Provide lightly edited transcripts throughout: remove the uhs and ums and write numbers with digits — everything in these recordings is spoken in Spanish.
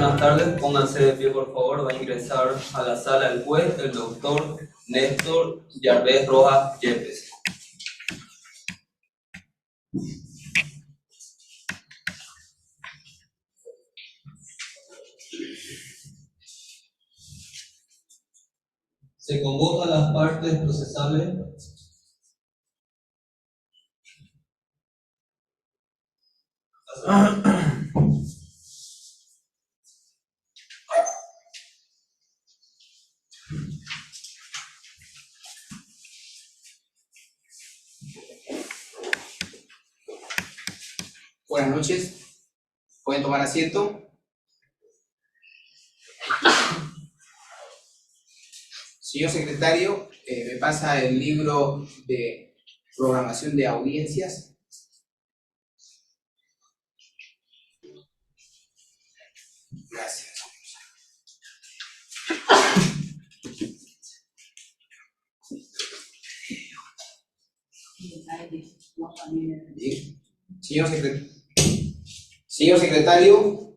buenas tardes. Pónganse de pie, por favor. Va a ingresar a la sala el juez, el doctor Néstor Yarbez Rojas Yepes. Se convocan las partes procesales. Buenas noches. ¿Pueden tomar asiento? Señor secretario, ¿me pasa el libro de programación de audiencias? Gracias. Bien. Señor secretario,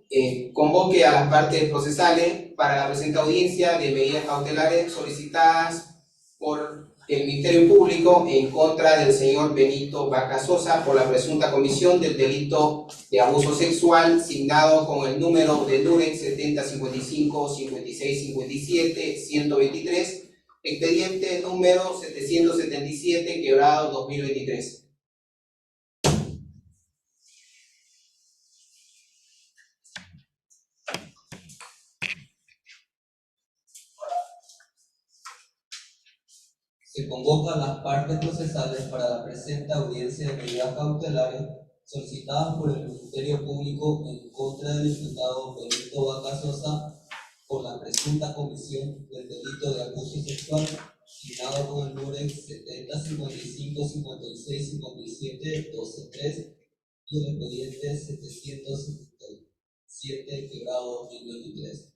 convoque a las partes procesales para la presente audiencia de medidas cautelares solicitadas por el Ministerio Público en contra del señor Benito Vaca Sosa por la presunta comisión del delito de abuso sexual signado con el número de NUREX 7055 5657 123, expediente número 777 quebrado 2023. Se convocan las partes procesales para la presente audiencia de medidas cautelares solicitadas por el Ministerio Público en contra del imputado Benito Vaca Sosa por la presunta comisión del delito de abuso sexual signado con el NUREX 70 55 56 57 12 3 y el expediente 777 quebrado 2023.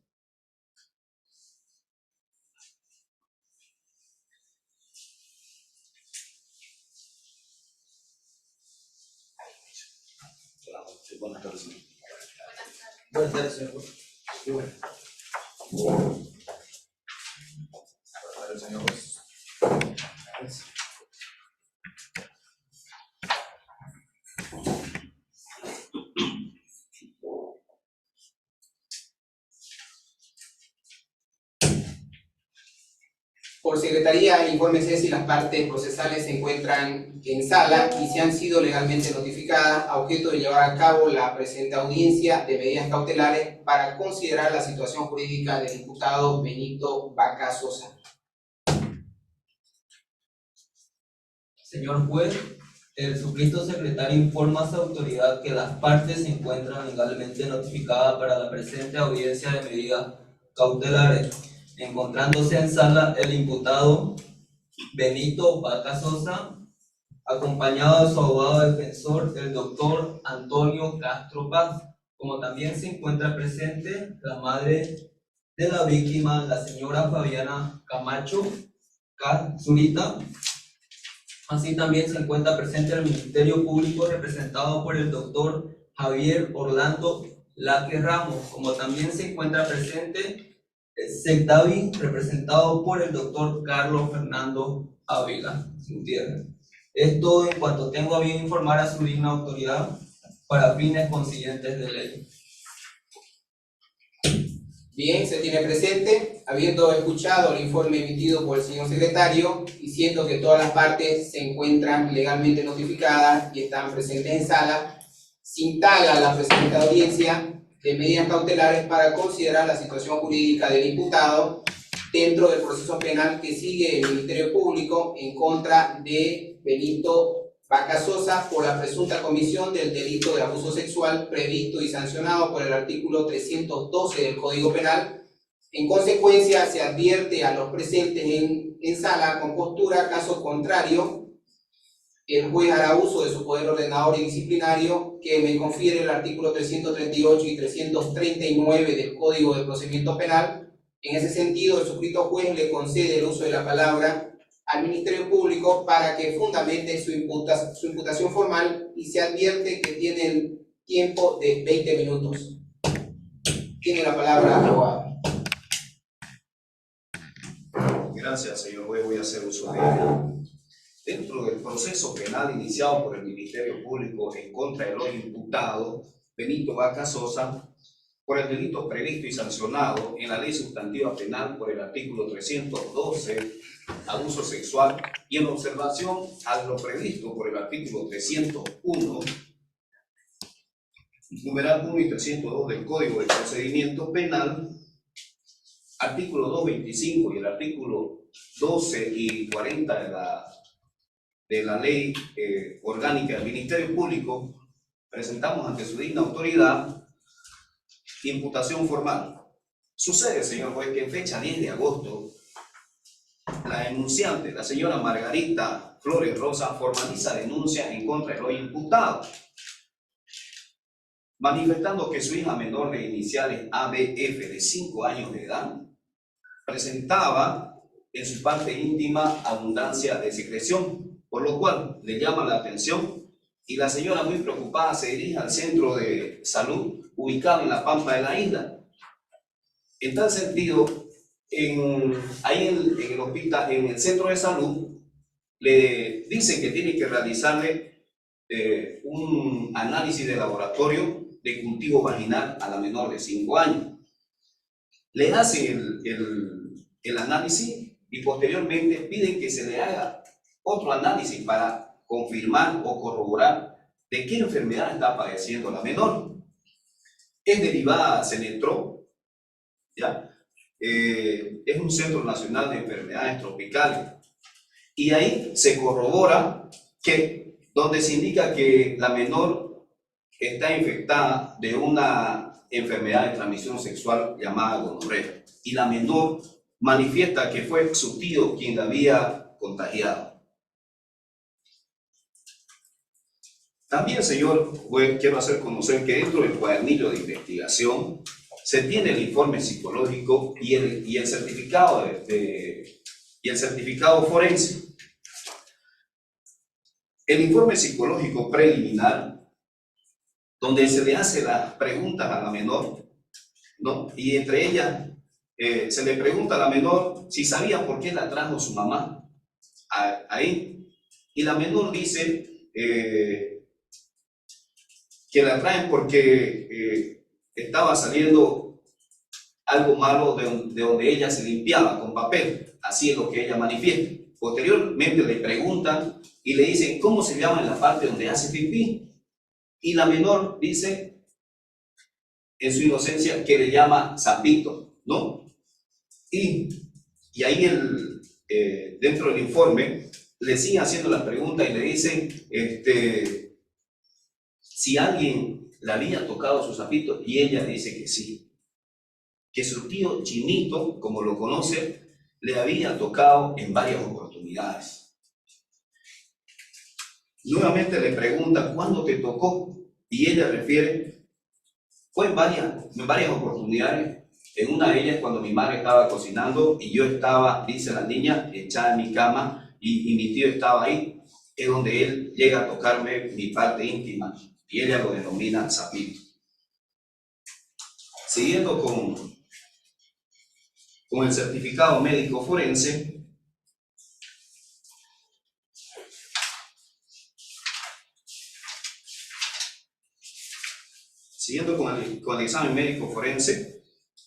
Buenas tardes, señor. Buenas tardes, señor. Buenas tardes, señor juez. Por secretaría, infórmese si las partes procesales se encuentran en sala y si han sido legalmente notificadas a objeto de llevar a cabo la presente audiencia de medidas cautelares para considerar la situación jurídica del imputado Benito Vaca Sosa. Señor juez, el suscrito secretario informa a su autoridad que las partes se encuentran legalmente notificadas para la presente audiencia de medidas cautelares, encontrándose en sala el imputado Benito Vaca Sosa, acompañado de su abogado defensor, el doctor Antonio Castro Paz, como también se encuentra presente la madre de la víctima, la señora Fabiana Camacho Zurita. Así también se encuentra presente el Ministerio Público representado por el doctor Javier Orlando Laque Ramos, como también se encuentra presente el SECDAVI representado por el doctor Carlos Fernando Ávila Gutiérrez. Esto en cuanto tengo a bien informar a su digna autoridad para fines consiguientes de ley. Bien, se tiene presente, habiendo escuchado el informe emitido por el señor secretario y siendo que todas las partes se encuentran legalmente notificadas y están presentes en sala, se instala la presente audiencia de medidas cautelares para considerar la situación jurídica del imputado dentro del proceso penal que sigue el Ministerio Público en contra de Benito Vaca Sosa por la presunta comisión del delito de abuso sexual previsto y sancionado por el artículo 312 del Código Penal. En consecuencia, se advierte a los presentes en sala con postura, caso contrario, el juez hará uso de su poder ordenador y disciplinario que me confiere el artículo 338 y 339 del Código de Procedimiento Penal. En ese sentido, el suscrito juez le concede el uso de la palabra al Ministerio Público para que fundamente su imputación formal y se advierte que tiene el tiempo de 20 minutos. Tiene la palabra, abogado. Gracias, señor juez. Voy a hacer uso de ella. Dentro del proceso penal iniciado por el Ministerio Público en contra del hoy imputado Benito Vaca Sosa por el delito previsto y sancionado en la Ley Sustantiva Penal por el artículo 312, abuso sexual, y en observación a lo previsto por el artículo 301, numeral 1 y 302 del Código de Procedimiento Penal, artículo 225 y el artículo 12 y 40 de la Ley Orgánica del Ministerio Público, presentamos ante su digna autoridad imputación formal. Sucede, señor juez, que en fecha 10 de agosto, la denunciante, la señora Margarita Flores Rosa, formaliza denuncia en contra del hoy imputado, manifestando que su hija menor de iniciales ABF de 5 años de edad presentaba en su parte íntima abundancia de secreción, por lo cual le llama la atención y la señora, muy preocupada, se dirige al centro de salud ubicado en la Pampa de la Isla. En tal sentido, ahí en el hospital, en el centro de salud, le dicen que tiene que realizarle un análisis de laboratorio de cultivo vaginal a la menor de 5 años. Le hacen el análisis y posteriormente piden que se le haga otro análisis para confirmar o corroborar de qué enfermedad está padeciendo la menor. Es derivada a Senetro, ¿ya? Es un Centro Nacional de Enfermedades Tropicales. Y ahí se corrobora que, donde se indica que la menor está infectada de una enfermedad de transmisión sexual llamada gonorrea. Y la menor manifiesta que fue su tío quien la había contagiado. También, señor juez, quiero hacer conocer que dentro del cuadernillo de investigación se tiene el informe psicológico y el certificado forense. El informe psicológico preliminar, donde se le hace las preguntas a la menor, ¿no? Y entre ellas se le pregunta a la menor si sabía por qué la trajo su mamá ahí. Y la menor dice que la traen porque estaba saliendo algo malo de donde ella se limpiaba con papel. Así es lo que ella manifiesta. Posteriormente le preguntan y le dicen cómo se llama en la parte donde hace pipí. Y la menor dice, en su inocencia, que le llama sapito, ¿no? Y ahí dentro del informe le siguen haciendo las preguntas y le dicen si alguien le había tocado su sapito, y ella dice que sí, que su tío Chinito, como lo conoce, le había tocado en varias oportunidades. Nuevamente le pregunta, ¿cuándo te tocó? Y ella refiere, fue en varias oportunidades. En una de ellas cuando mi madre estaba cocinando y yo estaba, dice la niña, echada en mi cama y mi tío estaba ahí, es donde él llega a tocarme mi parte íntima y ella lo denomina sapito. Siguiendo con el certificado médico forense, siguiendo con el examen médico forense,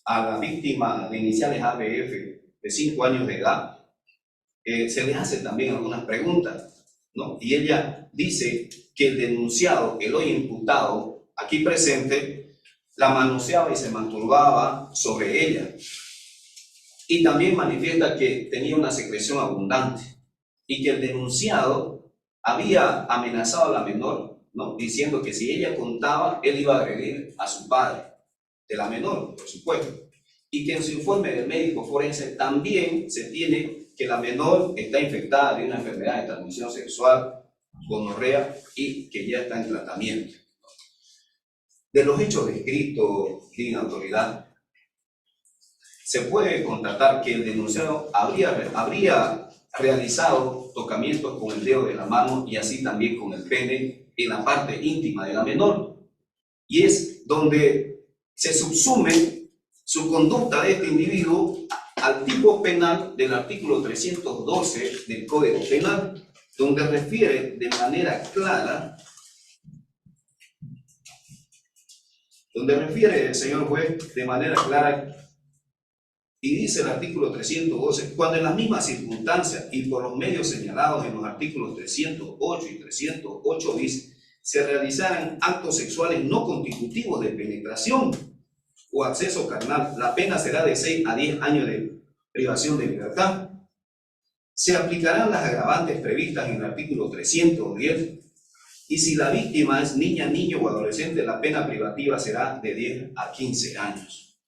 a la víctima de iniciales ABF de 5 años de edad, se le hace también algunas preguntas, ¿no? Y ella dice que el denunciado, el hoy imputado, aquí presente, la manoseaba y se masturbaba sobre ella. Y también manifiesta que tenía una secreción abundante y que el denunciado había amenazado a la menor, ¿no? Diciendo que si ella contaba, él iba a agredir a su padre, de la menor, por supuesto. Y que en su informe del médico forense también se tiene que la menor está infectada de una enfermedad de transmisión sexual, gonorrea, y que ya está en tratamiento. De los hechos descritos, digna autoridad, se puede constatar que el denunciado habría realizado tocamientos con el dedo de la mano y así también con el pene en la parte íntima de la menor. Y es donde se subsume su conducta de este individuo al tipo penal del artículo 312 del Código Penal, donde refiere de manera clara, donde refiere el señor juez de manera clara, y dice el artículo 312, cuando en las mismas circunstancias y por los medios señalados en los artículos 308 y 308 bis, se realizaran actos sexuales no constitutivos de penetración o acceso carnal, la pena será de 6 a 10 años de privación de libertad. Se aplicarán las agravantes previstas en el artículo 310, y si la víctima es niña, niño o adolescente, la pena privativa será de 10 a 15 años.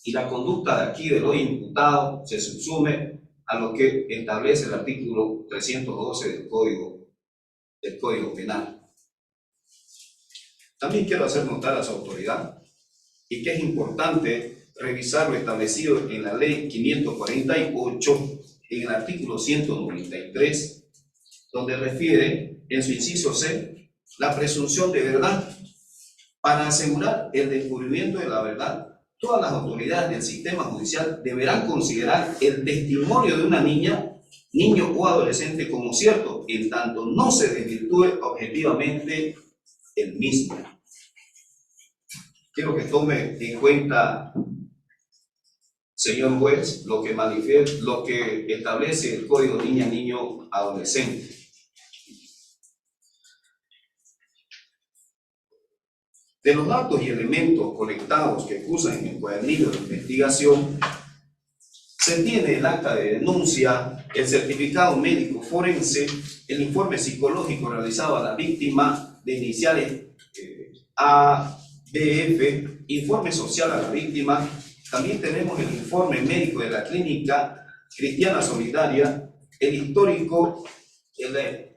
Y la conducta de aquí del hoy imputado se subsume a lo que establece el artículo 312 del Código Penal. También quiero hacer notar a su autoridad y que es importante revisar lo establecido en la ley 548, en el artículo 193, donde refiere en su inciso C la presunción de verdad. Para asegurar el descubrimiento de la verdad, todas las autoridades del sistema judicial deberán considerar el testimonio de una niña, niño o adolescente como cierto, en tanto no se desvirtúe objetivamente el mismo. Quiero que tome en cuenta, señor juez, lo que establece el Código Niña, Niño, Adolescente. De los datos y elementos colectados que cursan en el cuadernillo de investigación, se tiene el acta de denuncia, el certificado médico forense, el informe psicológico realizado a la víctima de iniciales ABF, informe social a la víctima. También tenemos el informe médico de la Clínica Cristiana Solidaria, el histórico, el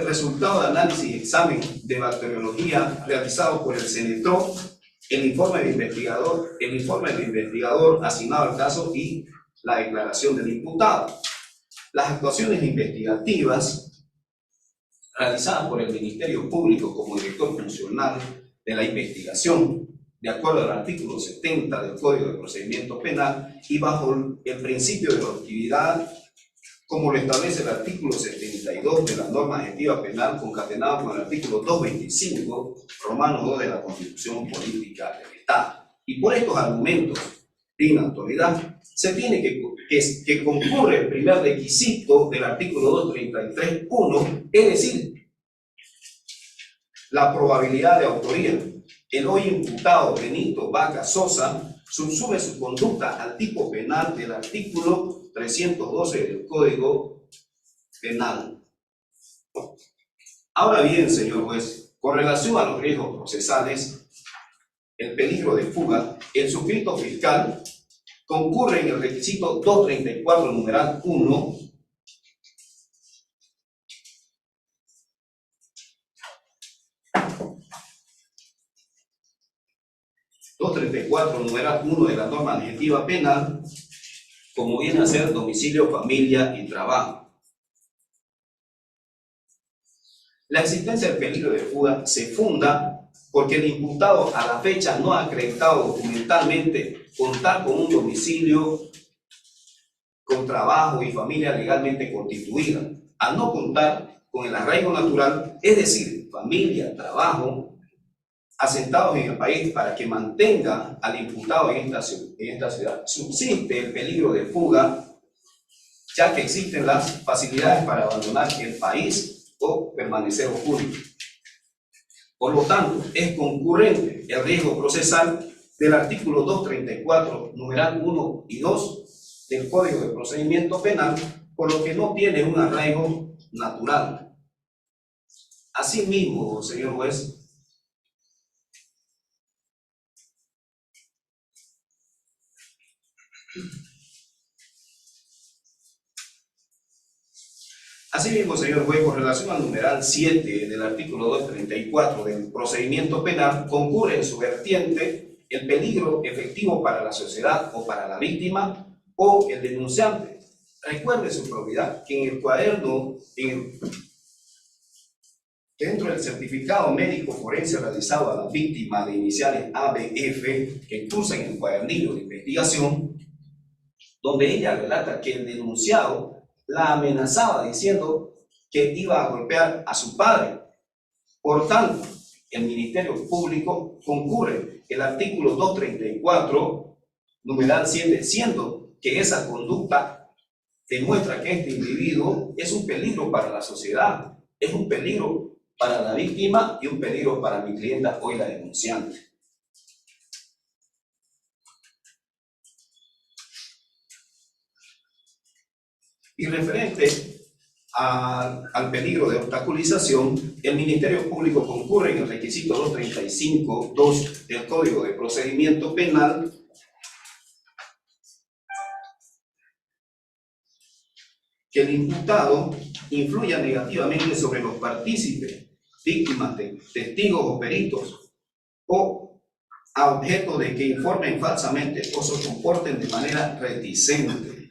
resultado de análisis y examen de bacteriología realizado por el CENETRO, el informe del investigador asignado al caso y la declaración del imputado. Las actuaciones investigativas realizadas por el Ministerio Público como director funcional de la investigación, de acuerdo al artículo 70 del Código de Procedimiento Penal y bajo el principio de objetividad, como lo establece el artículo 72 de la norma adjetiva penal, concatenado con el artículo 225, Romano 2 de la Constitución Política del Estado. Y por estos argumentos de inautoridad, se tiene que concurre el primer requisito del artículo 233.1, es decir, la probabilidad de autoría. El hoy imputado Benito Vaca Sosa subsume su conducta al tipo penal del artículo 312 del Código Penal. Ahora bien, señor juez, con relación a los riesgos procesales, el peligro de fuga, el suscrito fiscal concurre en el requisito 234, numeral 1, numeral 1 de la norma adjetiva penal, como viene a ser domicilio, familia y trabajo. La existencia del peligro de fuga se funda porque el imputado a la fecha no ha acreditado documentalmente contar con un domicilio, con trabajo y familia legalmente constituida. Al no contar con el arraigo natural, es decir, familia, trabajo, asentados en el país para que mantenga al imputado en esta ciudad, subsiste el peligro de fuga, ya que existen las facilidades para abandonar el país o permanecer oculto. Por lo tanto, es concurrente el riesgo procesal del artículo 234, numeral 1 y 2 del Código de Procedimiento Penal, por lo que no tiene un arraigo natural. Asimismo, señor juez, con relación al numeral 7 del artículo 234 del procedimiento penal, concurre en su vertiente el peligro efectivo para la sociedad o para la víctima o el denunciante. Recuerde su probidad que en el cuaderno, Dentro del certificado médico forense realizado a la víctima de iniciales ABF, que incluso en el cuadernillo de investigación, donde ella relata que el denunciado la amenazaba diciendo que iba a golpear a su padre. Por tanto, el Ministerio Público concurre el artículo 234, numeral 7, siendo que esa conducta demuestra que este individuo es un peligro para la sociedad, es un peligro para la víctima y un peligro para mi clienta, hoy la denunciante. Y referente al peligro de obstaculización, el Ministerio Público concurre en el requisito 235.2 del Código de Procedimiento Penal que el imputado influya negativamente sobre los partícipes, víctimas, testigos o peritos, o a objeto de que informen falsamente o se comporten de manera reticente.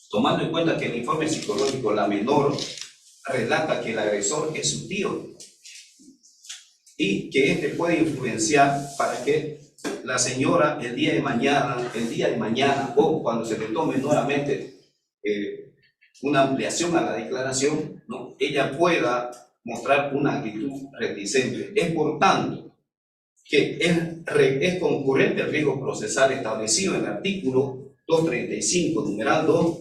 Tomando en cuenta que el informe psicológico, la menor relata que el agresor es su tío y que este puede influenciar para que la señora el día de mañana o cuando se le tome nuevamente una ampliación a la declaración, ¿no?, ella pueda mostrar una actitud reticente. Es por tanto que es concurrente el riesgo procesal establecido en el artículo 235, numeral 2.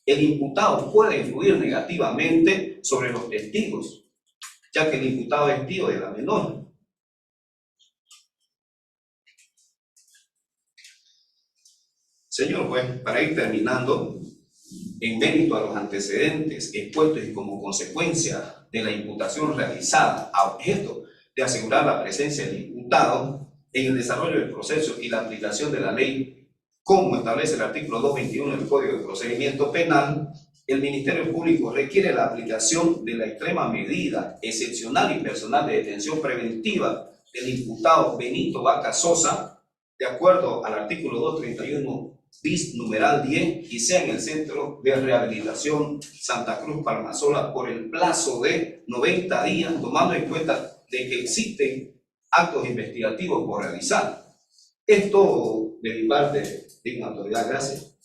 El imputado puede influir negativamente sobre los testigos, ya que el imputado es tío de la menor. Señor juez, para ir terminando, en mérito a los antecedentes expuestos y como consecuencia de la imputación realizada a objeto de asegurar la presencia del imputado en el desarrollo del proceso y la aplicación de la ley, como establece el artículo 221 del Código de Procedimiento Penal, el Ministerio Público requiere la aplicación de la extrema medida excepcional y personal de detención preventiva del imputado Benito Vaca Sosa, de acuerdo al artículo 231 bis numeral 10, y sea en el Centro de Rehabilitación Santa Cruz Palmasola por el plazo de 90 días, tomando en cuenta de que existen actos investigativos por realizar. Es todo de mi parte, digna autoridad. Gracias.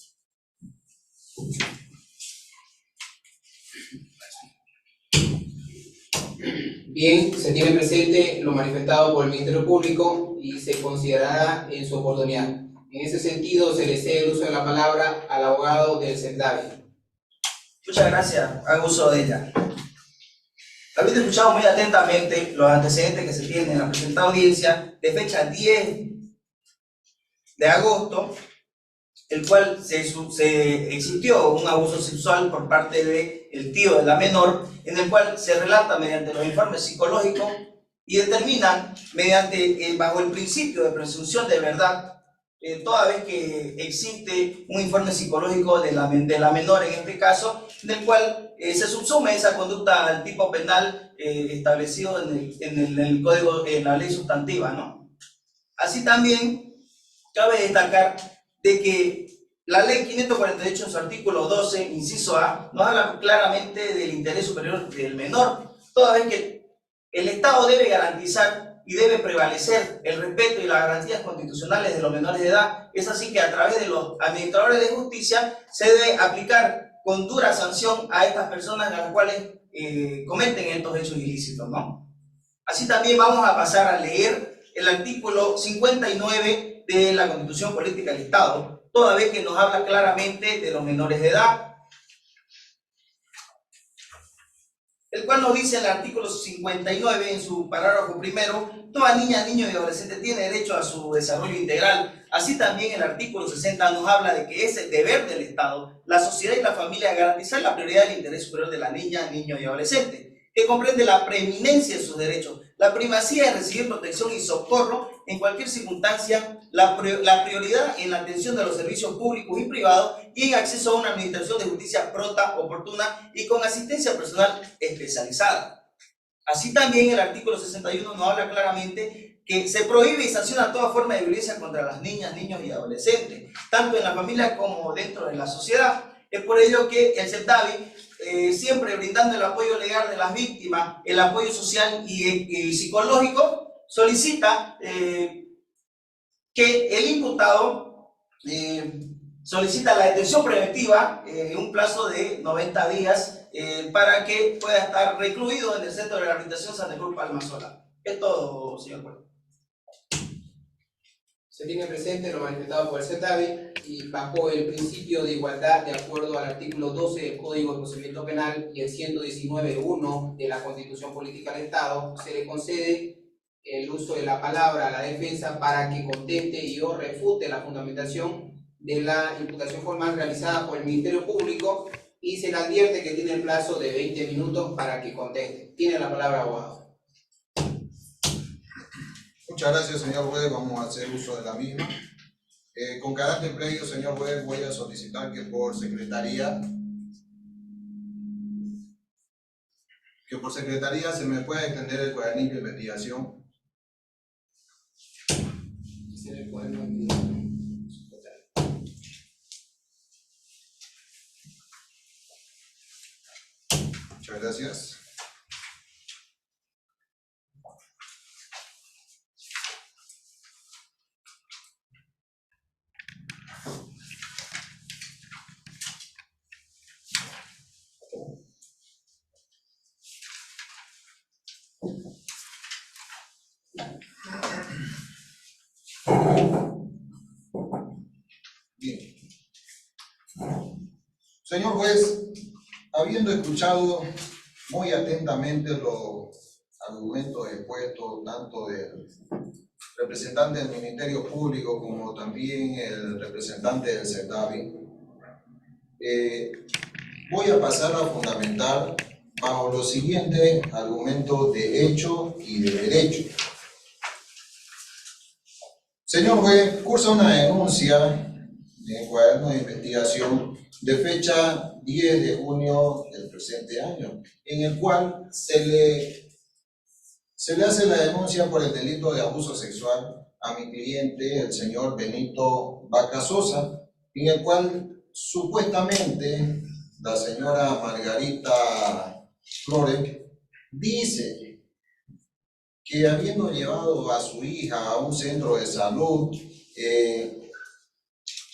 Bien, se tiene presente lo manifestado por el Ministerio Público y se considerará en su oportunidad. En ese sentido, se le cede el uso de la palabra al abogado del CENDAVI. Muchas gracias, hago uso de ella. Habiendo escuchado muy atentamente los antecedentes que se tienen en la presentada audiencia de fecha 10 de agosto, el cual se existió un abuso sexual por parte del tío de la menor, en el cual se relata mediante los informes psicológicos y determinan mediante bajo el principio de presunción de verdad, toda vez que existe un informe psicológico de la menor en este caso, del cual se subsume esa conducta al tipo penal establecido en el código, en la ley sustantiva, ¿no? Así también cabe destacar de que la ley 548 en su artículo 12, inciso A, nos habla claramente del interés superior del menor, toda vez que el Estado debe garantizar y debe prevalecer el respeto y las garantías constitucionales de los menores de edad. Es así que a través de los administradores de justicia se debe aplicar con dura sanción a estas personas a las cuales cometen estos hechos ilícitos, ¿no? Así también vamos a pasar a leer el artículo 59 de la Constitución Política del Estado, toda vez que nos habla claramente de los menores de edad, el cual nos dice en el artículo 59, en su parágrafo primero, toda niña, niño y adolescente tiene derecho a su desarrollo integral. Así también el artículo 60 nos habla de que es el deber del Estado, la sociedad y la familia garantizar la prioridad del interés superior de la niña, niño y adolescente, que comprende la preeminencia de sus derechos, la primacía de recibir protección y socorro en cualquier circunstancia, la prioridad en la atención de los servicios públicos y privados y en acceso a una administración de justicia pronta, oportuna y con asistencia personal especializada. Así también el artículo 61 nos habla claramente que se prohíbe y sanciona toda forma de violencia contra las niñas, niños y adolescentes, tanto en la familia como dentro de la sociedad. Es por ello que el CENDAVI siempre brindando el apoyo legal de las víctimas, el apoyo social y psicológico, solicita que el imputado solicita la detención preventiva en un plazo de 90 días para que pueda estar recluido en el Centro de Rehabilitación Santa Cruz Palmasola. Es todo, señor juez. Se tiene presente lo manifestado por el CETAVI y bajo el principio de igualdad de acuerdo al artículo 12 del Código de Procedimiento Penal y el 119.1 de la Constitución Política del Estado, se le concede el uso de la palabra a la defensa para que conteste y o refute la fundamentación de la imputación formal realizada por el Ministerio Público y se le advierte que tiene el plazo de 20 minutos para que conteste. Tiene la palabra, abogado. Muchas gracias, señor juez. Vamos a hacer uso de la misma. Con carácter previo, señor juez, voy a solicitar que por secretaría se me pueda extender el cuadernillo de investigación. Muchas gracias. Bien. Señor juez, habiendo escuchado muy atentamente los argumentos expuestos tanto del representante del Ministerio Público como también el representante del CETAVI, voy a pasar a fundamentar bajo los siguientes argumentos de hecho y de derecho. Señor juez, cursa una denuncia en el cuaderno de investigación de fecha 10 de junio del presente año, en el cual se le hace la denuncia por el delito de abuso sexual a mi cliente, el señor Benito Vaca Sosa, en el cual supuestamente la señora Margarita Flores dice que habiendo llevado a su hija a un centro de salud,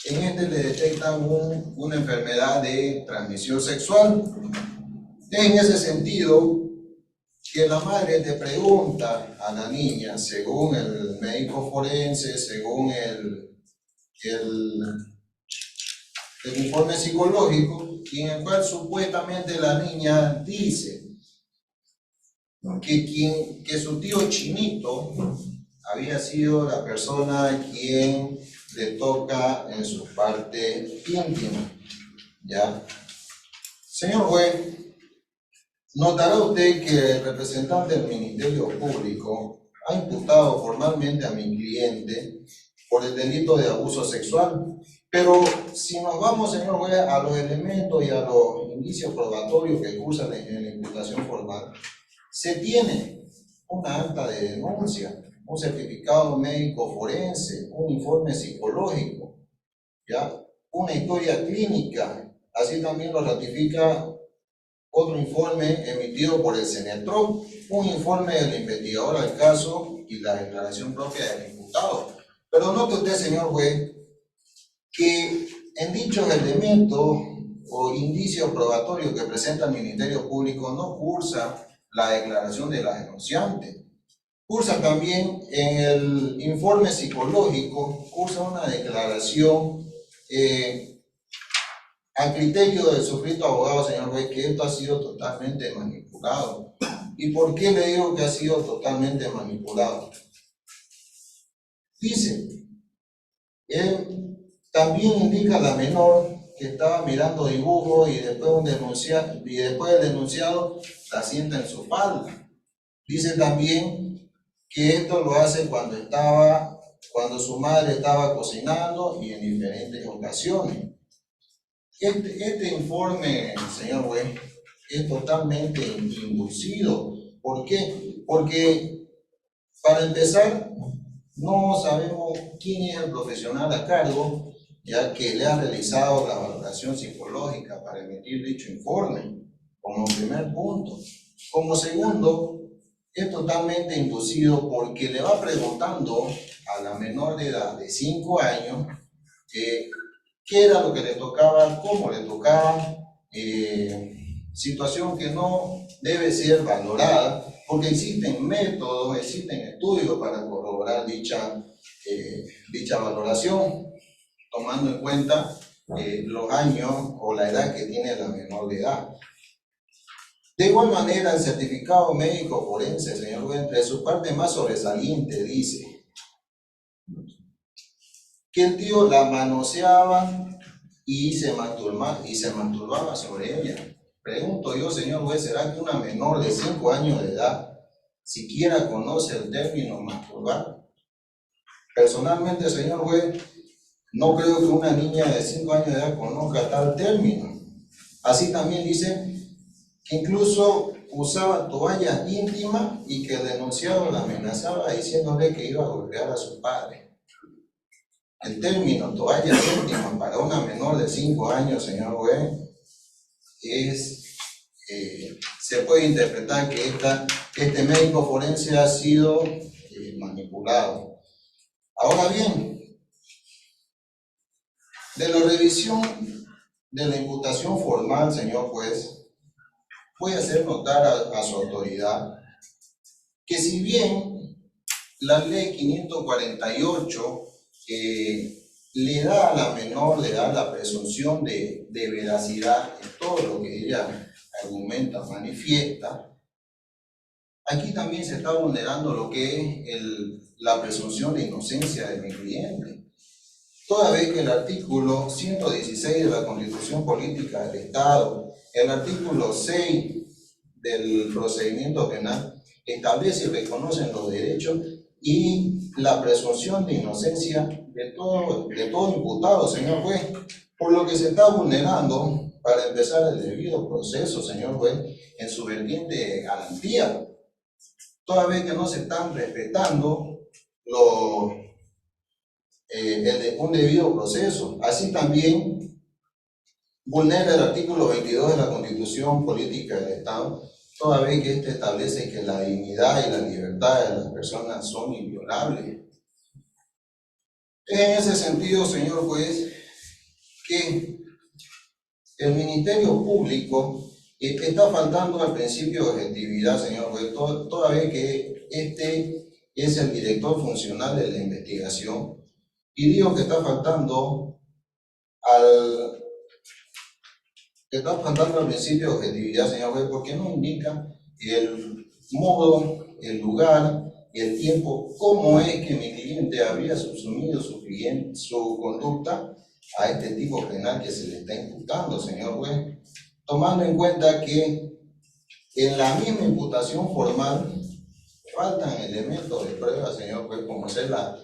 en este le detectan una enfermedad de transmisión sexual. En ese sentido, que la madre le pregunta a la niña, según el médico forense, según el informe psicológico, en el cual supuestamente la niña dice que su tío Chinito había sido la persona quien le toca en su parte íntima, ¿ya? Señor juez, notará usted que el representante del Ministerio Público ha imputado formalmente a mi cliente por el delito de abuso sexual, pero si nos vamos, señor juez, a los elementos y a los indicios probatorios que cursan en la imputación formal, se tiene una acta de denuncia, un certificado médico forense, un informe psicológico, ¿ya? Una historia clínica, así también lo ratifica otro informe emitido por el CENETROC, un informe del investigador al caso y la declaración propia del imputado. Pero note usted, señor juez, que en dichos elementos o indicios probatorios que presenta el Ministerio Público no cursa la declaración de la denunciante. Cursa también en el informe psicológico, cursa una declaración a criterio del suscrito abogado, señor juez, que esto ha sido totalmente manipulado. ¿Y por qué le digo que ha sido totalmente manipulado? Dice, también indica la menor que estaba mirando dibujos y después el denunciado la sienta en su falda. Dice también que esto lo hace cuando su madre estaba cocinando y en diferentes ocasiones. Este informe, señor juez, es totalmente inducido. ¿Por qué? Porque, para empezar, no sabemos quién es el profesional a cargo, ya que le ha realizado la valoración psicológica para emitir dicho informe. como primer punto. Como segundo, es totalmente inducido porque le va preguntando a la menor de edad de 5 años qué era lo que le tocaba, cómo le tocaba, situación que no debe ser valorada porque existen métodos, existen estudios para corroborar dicha valoración, tomando en cuenta los años o la edad que tiene la menor de edad. De igual manera, el certificado médico forense, señor juez, entre su parte más sobresaliente dice que el tío la manoseaba y se masturbaba sobre ella. Pregunto yo, señor juez, ¿será que una menor de 5 años de edad siquiera conoce el término masturbar? Personalmente, señor juez, no creo que una niña de 5 años de edad conozca tal término. Así también dice que incluso usaba toallas íntimas y que el denunciado la amenazaba diciéndole que iba a golpear a su padre. El término toallas íntimas para una menor de 5 años, señor juez, se puede interpretar que este médico forense ha sido manipulado. Ahora bien, de la revisión de la imputación formal, señor juez, voy a hacer notar a su autoridad que si bien la ley 548 le da a la menor, le da la presunción de veracidad en todo lo que ella argumenta, manifiesta, aquí también se está vulnerando lo que es la presunción de inocencia de mi cliente. Toda vez que el artículo 116 de la Constitución Política del Estado, el artículo 6 del procedimiento penal, establece y reconoce los derechos y la presunción de inocencia de todo imputado, señor juez, por lo que se está vulnerando, para empezar, el debido proceso, señor juez, en su vertiente de garantía, toda vez que no se están respetando un debido proceso. Así también vulnera el artículo 22 de la Constitución Política del Estado, toda vez que este establece que la dignidad y la libertad de las personas son inviolables. En ese sentido, señor juez, que el Ministerio Público está faltando al principio de objetividad, señor juez, toda vez que este es el director funcional de la investigación, y digo que está faltando al principio de objetividad, señor juez, porque no indica el modo, el lugar y el tiempo, cómo es que mi cliente había subsumido su conducta a este tipo penal que se le está imputando, señor juez, tomando en cuenta que en la misma imputación formal faltan elementos de prueba, señor juez, como es la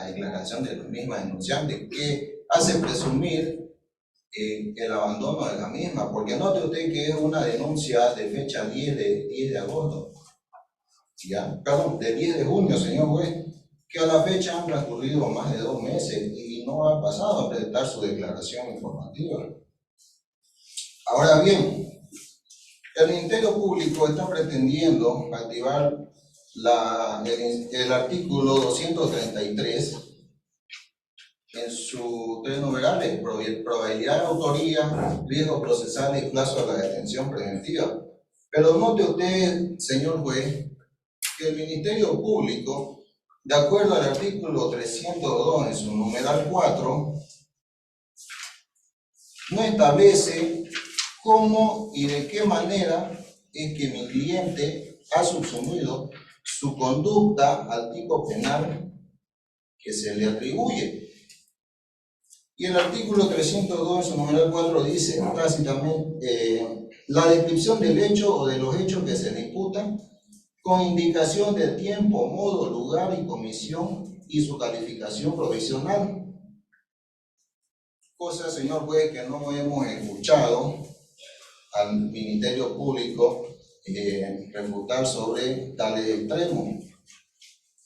declaración de la misma denunciante, que hace presumir el abandono de la misma, porque note usted que es una denuncia de fecha 10 de agosto, de 10 de junio, señor juez, que a la fecha han transcurrido más de 2 meses y no ha pasado a presentar su declaración informativa. Ahora bien, el Ministerio Público está pretendiendo activar el artículo 233 en sus 3 numerales: probabilidad de autoría, riesgo procesal y plazo de la detención preventiva. Pero note usted, señor juez, que el Ministerio Público, de acuerdo al artículo 302 en su numeral 4, no establece cómo y de qué manera es que mi cliente ha subsumido su conducta al tipo penal que se le atribuye. Y el artículo 302 en su numeral 4 dice tácitamente la descripción del hecho o de los hechos que se le imputan, con indicación del tiempo, modo, lugar y comisión y su calificación provisional. Cosa, señor juez, que no hemos escuchado al Ministerio Público refutar sobre tales extremos.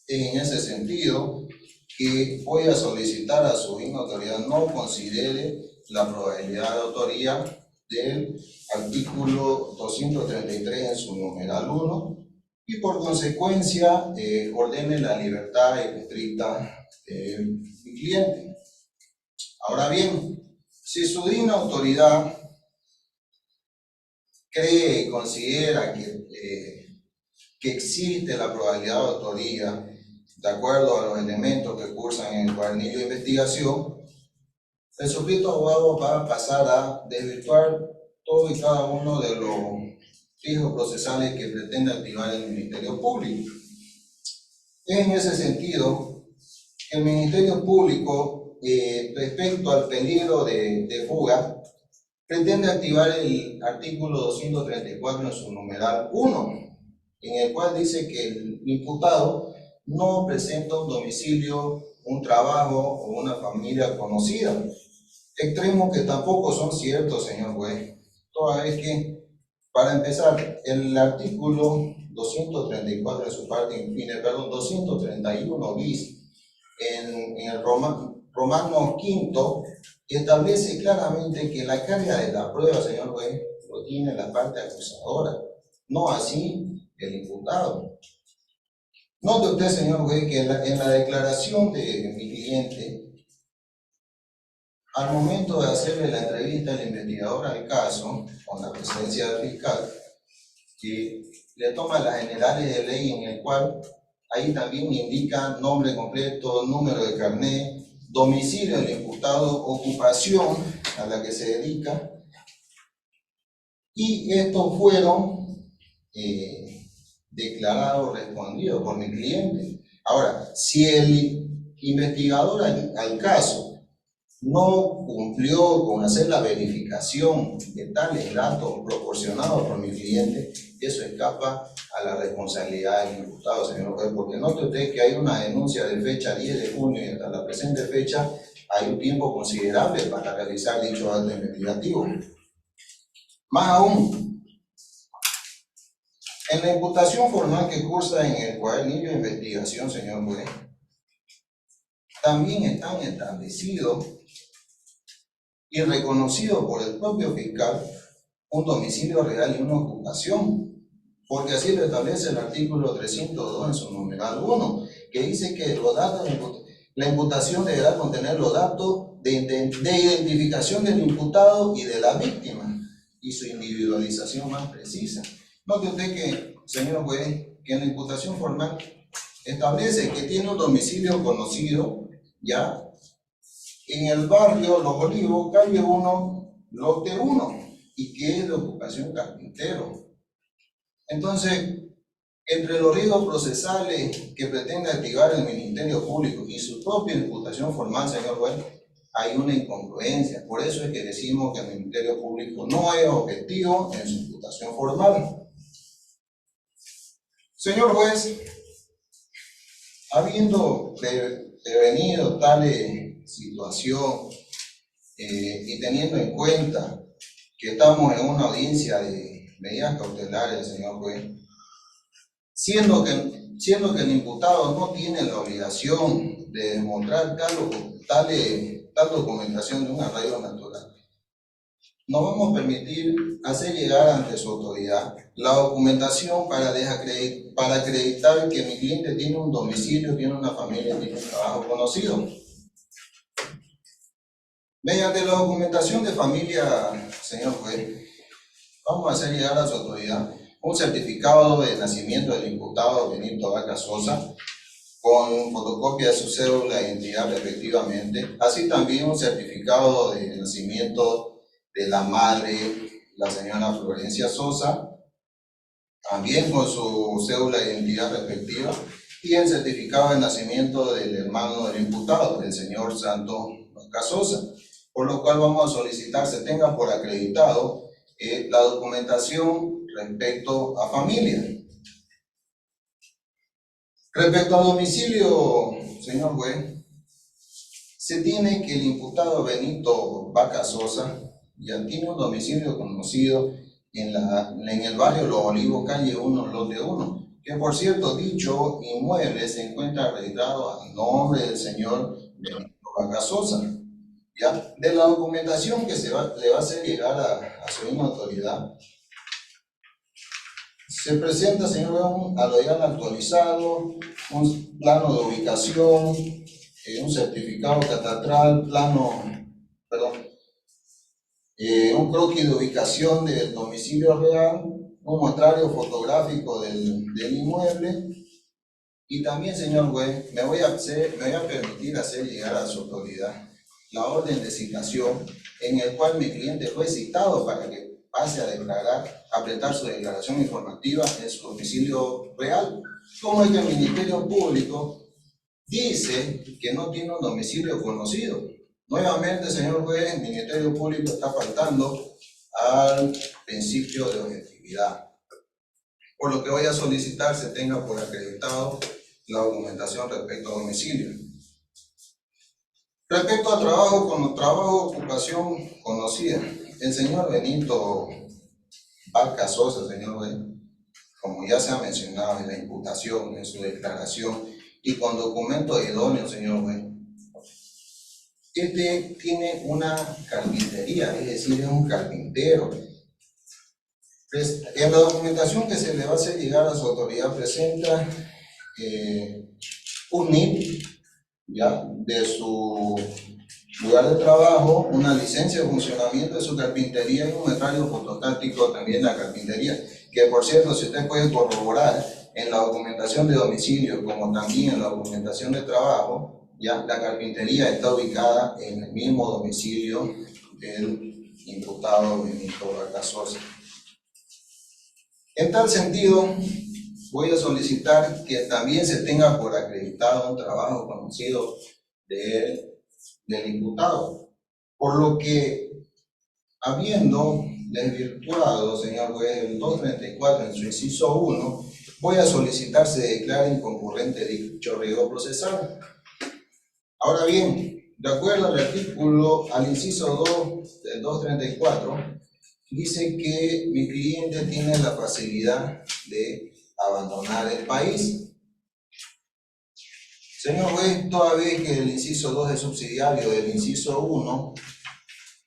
En ese sentido, que voy a solicitar a su misma autoridad no considere la probabilidad de autoría del artículo 233 en su numeral 1 y por consecuencia ordene la libertad irrestricta de mi cliente. Ahora bien, si su digna autoridad cree y considera que existe la probabilidad de autoría de acuerdo a los elementos que cursan en el cuadernillo de investigación, el suscrito abogado va a pasar a desvirtuar todo y cada uno de los fijos procesales que pretende activar el Ministerio Público. En ese sentido, el Ministerio Público, respecto al peligro de fuga, pretende activar el artículo 234 en su numeral 1, en el cual dice que el imputado no presenta un domicilio, un trabajo o una familia conocida. Extremos que tampoco son ciertos, señor juez. Toda vez que, para empezar, el artículo 234 en su parte infine, 231 bis, en el Romano V, establece claramente que la carga de la prueba, señor juez, lo tiene la parte acusadora, no así el imputado. Note usted, señor juez, que en la declaración de mi cliente, al momento de hacerle la entrevista al investigador al caso, con la presencia del fiscal, que le toma las generales de ley en el cual ahí también indica nombre completo, número de carnet, domicilio del imputado, ocupación a la que se dedica, y estos fueron declarados, respondidos por mi cliente. Ahora, si el investigador al caso no cumplió con hacer la verificación de tales datos proporcionados por mi cliente, eso escapa a la responsabilidad del imputado, señor juez, porque note usted que hay una denuncia de fecha 10 de junio y hasta la presente fecha hay un tiempo considerable para realizar dicho acto investigativo. Más aún, en la imputación formal que cursa en el cuadernillo de investigación, señor juez, también están establecidos y reconocido por el propio fiscal un domicilio real y una ocupación, porque así lo establece el artículo 302 en su numeral 1, que dice que los datos la imputación deberá contener los datos de identificación del imputado y de la víctima y su individualización más precisa. Note usted que, señor juez, que en la imputación formal establece que tiene un domicilio conocido, ya, en el barrio Los Olivos, calle 1, lote 1, y que es de ocupación carpintero. Entonces, entre los riesgos procesales que pretende activar el Ministerio Público y su propia imputación formal, señor juez, hay una incongruencia. Por eso es que decimos que el Ministerio Público no es objetivo en su imputación formal. Señor juez, habiendo prevenido tal situación y teniendo en cuenta que estamos en una audiencia de medidas cautelares, señor juez, siendo que el imputado no tiene la obligación de demostrar tal documentación de un arraigo natural, no vamos a permitir hacer llegar ante su autoridad la documentación para acreditar que mi cliente tiene un domicilio, tiene una familia, tiene un trabajo conocido. Mediante la documentación de familia, señor juez, vamos a hacer llegar a su autoridad un certificado de nacimiento del imputado Benito Vaca Sosa, con fotocopia de su cédula de identidad respectivamente, así también un certificado de nacimiento de la madre, la señora Florencia Sosa, también con su cédula de identidad respectiva, y el certificado de nacimiento del hermano del imputado, el señor Santos Vaca Sosa, por lo cual vamos a solicitar se tenga por acreditado la documentación respecto a familia. Respecto al domicilio, señor juez, se tiene que el imputado Benito Vaca Sosa ya tiene un domicilio conocido en el barrio Los Olivos, calle 1, lote 1, que por cierto, dicho inmueble se encuentra registrado a nombre del señor Benito Vaca Sosa. ¿Ya? De la documentación que le va a hacer llegar a su misma autoridad, se presenta, señor juez, un aloyal actualizado, un plano de ubicación, un certificado catastral, un croquis de ubicación del domicilio real, un muestrario fotográfico del inmueble, y también, señor juez, me voy a permitir hacer llegar a su autoridad la orden de citación en el cual mi cliente fue citado para que pase a prestar su declaración informativa en su domicilio real. Como es que el Ministerio Público dice que no tiene un domicilio conocido? Nuevamente, señor juez, el Ministerio Público está faltando al principio de objetividad, por lo que voy a solicitar se tenga por acreditado la documentación respecto a domicilio. Respecto a trabajo, ocupación conocida, el señor Benito Vaca Sosa, señor juez, como ya se ha mencionado en la imputación, en su declaración y con documento idóneo, señor juez, este tiene una carpintería, es decir, es un carpintero. En la documentación que se le va a hacer llegar a su autoridad presenta un NIP, ¿ya?, de su lugar de trabajo, una licencia de funcionamiento de su carpintería y un muestrario fotostático también de la carpintería, que por cierto, si usted puede corroborar en la documentación de domicilio como también en la documentación de trabajo, ya la carpintería está ubicada en el mismo domicilio del imputado Benito Vaca Sosa. En tal sentido, voy a solicitar que también se tenga por acreditado un trabajo conocido del imputado, por lo que, habiendo desvirtuado, señor juez, el 234 en su inciso 1, voy a solicitar se declare inconcurrente dicho riesgo procesal. Ahora bien, de acuerdo al inciso 2 del 234, dice que mi cliente tiene la facilidad de abandonar el país. Señor juez, toda vez que el inciso 2 es subsidiario del inciso 1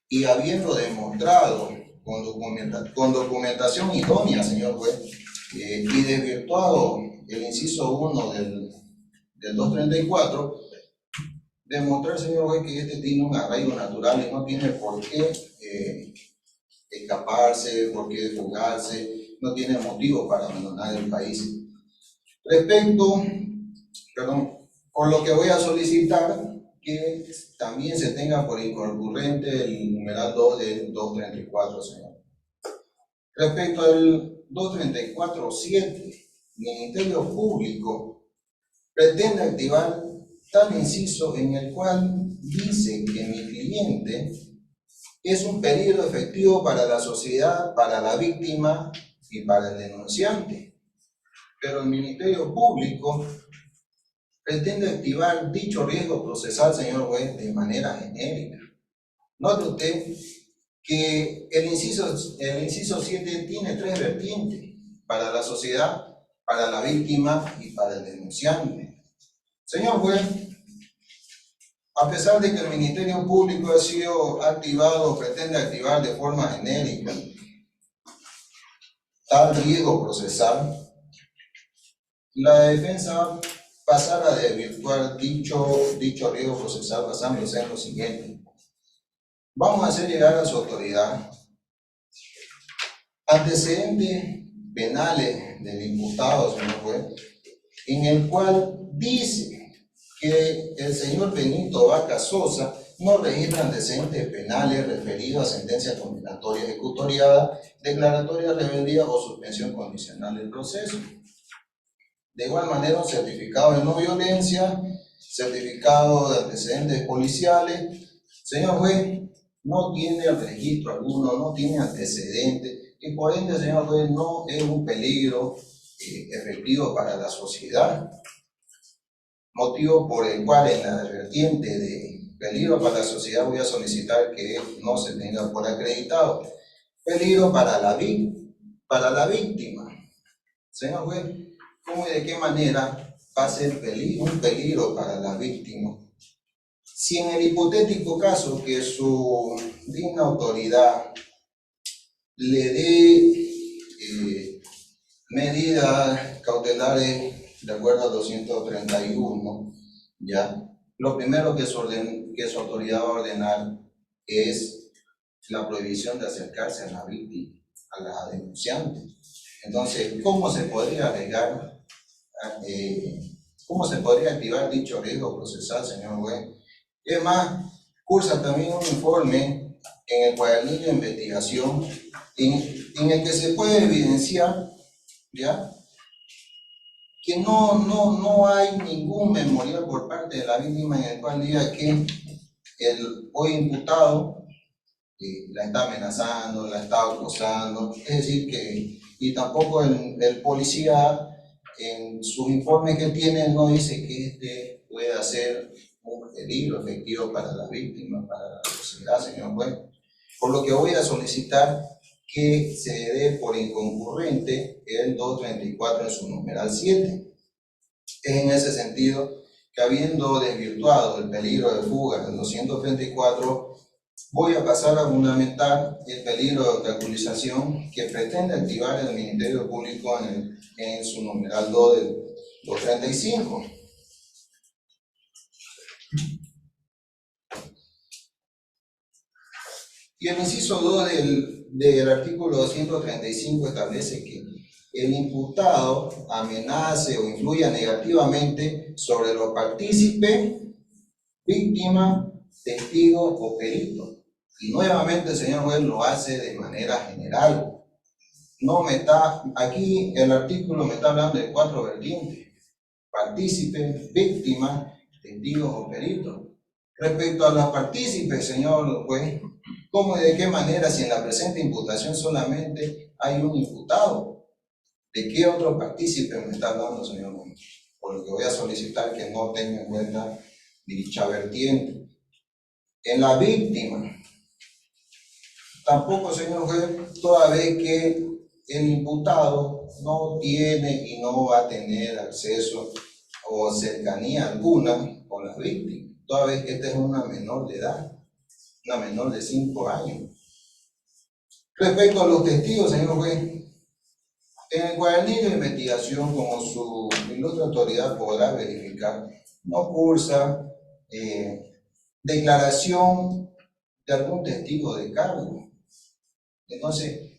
y habiendo demostrado con documentación idónea, señor juez, y desvirtuado el inciso 1 del 234, demostrar, señor juez, que este tiene un arraigo natural y no tiene por qué escaparse, por qué fugarse, no tiene motivo para abandonar el país. Por lo que voy a solicitar que también se tenga por inconcurrente el numeral 2 del 234, señor. Respecto al 234.7, Ministerio Público pretende activar tal inciso en el cual dice que mi cliente es un peligro efectivo para la sociedad, para la víctima y para el denunciante. Pero el Ministerio Público pretende activar dicho riesgo procesal, señor juez, de manera genérica. Note usted que el inciso 7 tiene 3 vertientes: para la sociedad, para la víctima y para el denunciante. Señor juez, a pesar de que el Ministerio Público ha sido activado, pretende activar de forma genérica tal riesgo procesal, la defensa va a pasar a desvirtuar dicho riesgo procesal basándose en lo siguiente. Vamos a hacer llegar a su autoridad antecedentes penales del imputado, señor juez, en el cual dice que el señor Benito Vaca Sosa no registra antecedentes penales referidos a sentencia condenatoria ejecutoriada, declaratoria de rebeldía o suspensión condicional del proceso. De igual manera, un certificado de no violencia, certificado de antecedentes policiales. Señor juez, no tiene registro alguno, no tiene antecedentes, y por ende, señor juez, no es un peligro efectivo para la sociedad. Motivo por el cual en la vertiente de peligro para la sociedad voy a solicitar que no se tenga por acreditado. Peligro para la víctima. Señor juez, ¿cómo y de qué manera va a ser un peligro para la víctima? Si en el hipotético caso que su digna autoridad le dé medidas cautelares de acuerdo al 231, ¿ya? Lo primero que su autoridad va a ordenar es la prohibición de acercarse a la víctima, a la denunciante. Entonces, ¿cómo se podría alegar, cómo se podría activar dicho riesgo procesal, señor juez? Es más, cursa también un informe en el cuadernillo de investigación en el que se puede evidenciar, ¿ya?, que no hay ningún memorial por parte de la víctima en el cual diga que el hoy imputado la está amenazando, la está acosando, es decir que, y tampoco el policía en sus informes que tiene no dice que este pueda ser un peligro efectivo para la víctima, para la sociedad, señor juez. Por lo que voy a solicitar que se dé por inconcurrente el 234 en su numeral 7. Es en ese sentido que, habiendo desvirtuado el peligro de fuga del 234, voy a pasar a fundamentar el peligro de obstaculización que pretende activar el Ministerio Público en su numeral 2 del 235. Y el inciso 2 del artículo 235 establece que el imputado amenace o influya negativamente sobre los partícipes, víctima, testigo o perito. Y nuevamente, señor juez, lo hace de manera general. Aquí el artículo me está hablando de 4 vertientes: partícipes, víctima, testigos o peritos. Respecto a los partícipes, señor juez, ¿cómo y de qué manera, si en la presente imputación solamente hay un imputado? ¿De qué otro partícipe me está hablando, señor juez? Por lo que voy a solicitar que no tenga en cuenta dicha vertiente. En la víctima, tampoco, señor juez, toda vez que el imputado no tiene y no va a tener acceso o cercanía alguna con la víctima, toda vez que esta es una menor de edad, una menor de 5 años. Respecto a los testigos, señor juez, en el cuadernillo de investigación, como su ilustre autoridad podrá verificar, no cursa declaración de algún testigo de cargo. Entonces,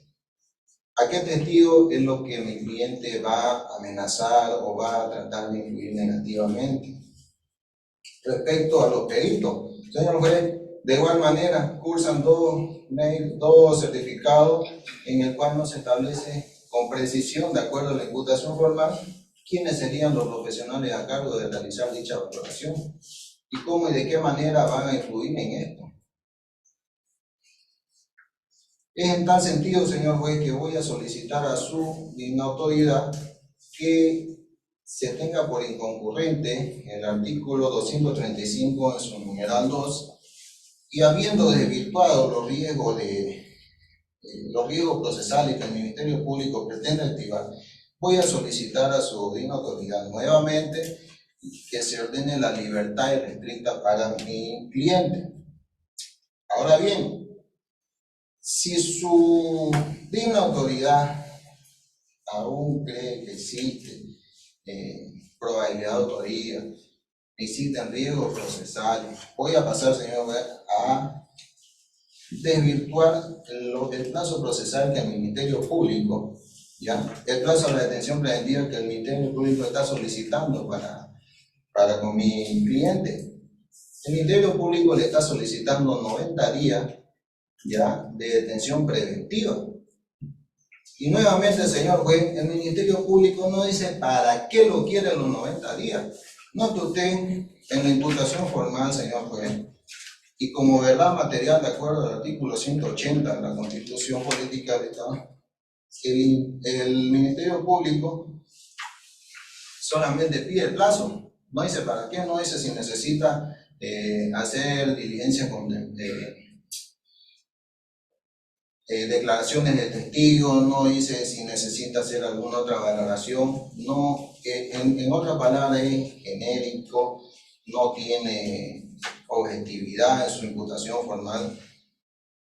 ¿a qué testigo es lo que mi cliente va a amenazar o va a tratar de influir negativamente? Respecto a los peritos, señor juez, de igual manera cursan dos certificados en el cual no se establece con precisión, de acuerdo a la imputación formal, quiénes serían los profesionales a cargo de realizar dicha valoración y cómo y de qué manera van a influir en esto. Es en tal sentido, señor juez, que voy a solicitar a su digna autoridad que se tenga por inconcurrente el artículo 235 en su numeral 2, y habiendo desvirtuado los riesgos procesales que el Ministerio Público pretende activar, voy a solicitar a su digna autoridad nuevamente que se ordene la libertad irrestricta para mi cliente. Ahora bien, si su digna autoridad aún cree que existe probabilidad de autoría, existen riesgos procesales, voy a pasar, señor juez, a desvirtuar el plazo procesal que el Ministerio Público, ¿ya?, el plazo de la detención preventiva que el Ministerio Público está solicitando para con mi cliente. El Ministerio Público le está solicitando 90 días ya de detención preventiva. Y nuevamente, señor juez, el Ministerio Público no dice para qué lo quiere los 90 días. Note usted en la imputación formal, señor juez, y como verdad material de acuerdo al artículo 180 de la Constitución Política del Estado, el Ministerio Público solamente pide el plazo, no dice para qué, no dice si necesita hacer diligencias con declaraciones de testigos, no dice si necesita hacer alguna otra valoración, no, en otras palabras es genérico no tiene objetividad en su imputación formal.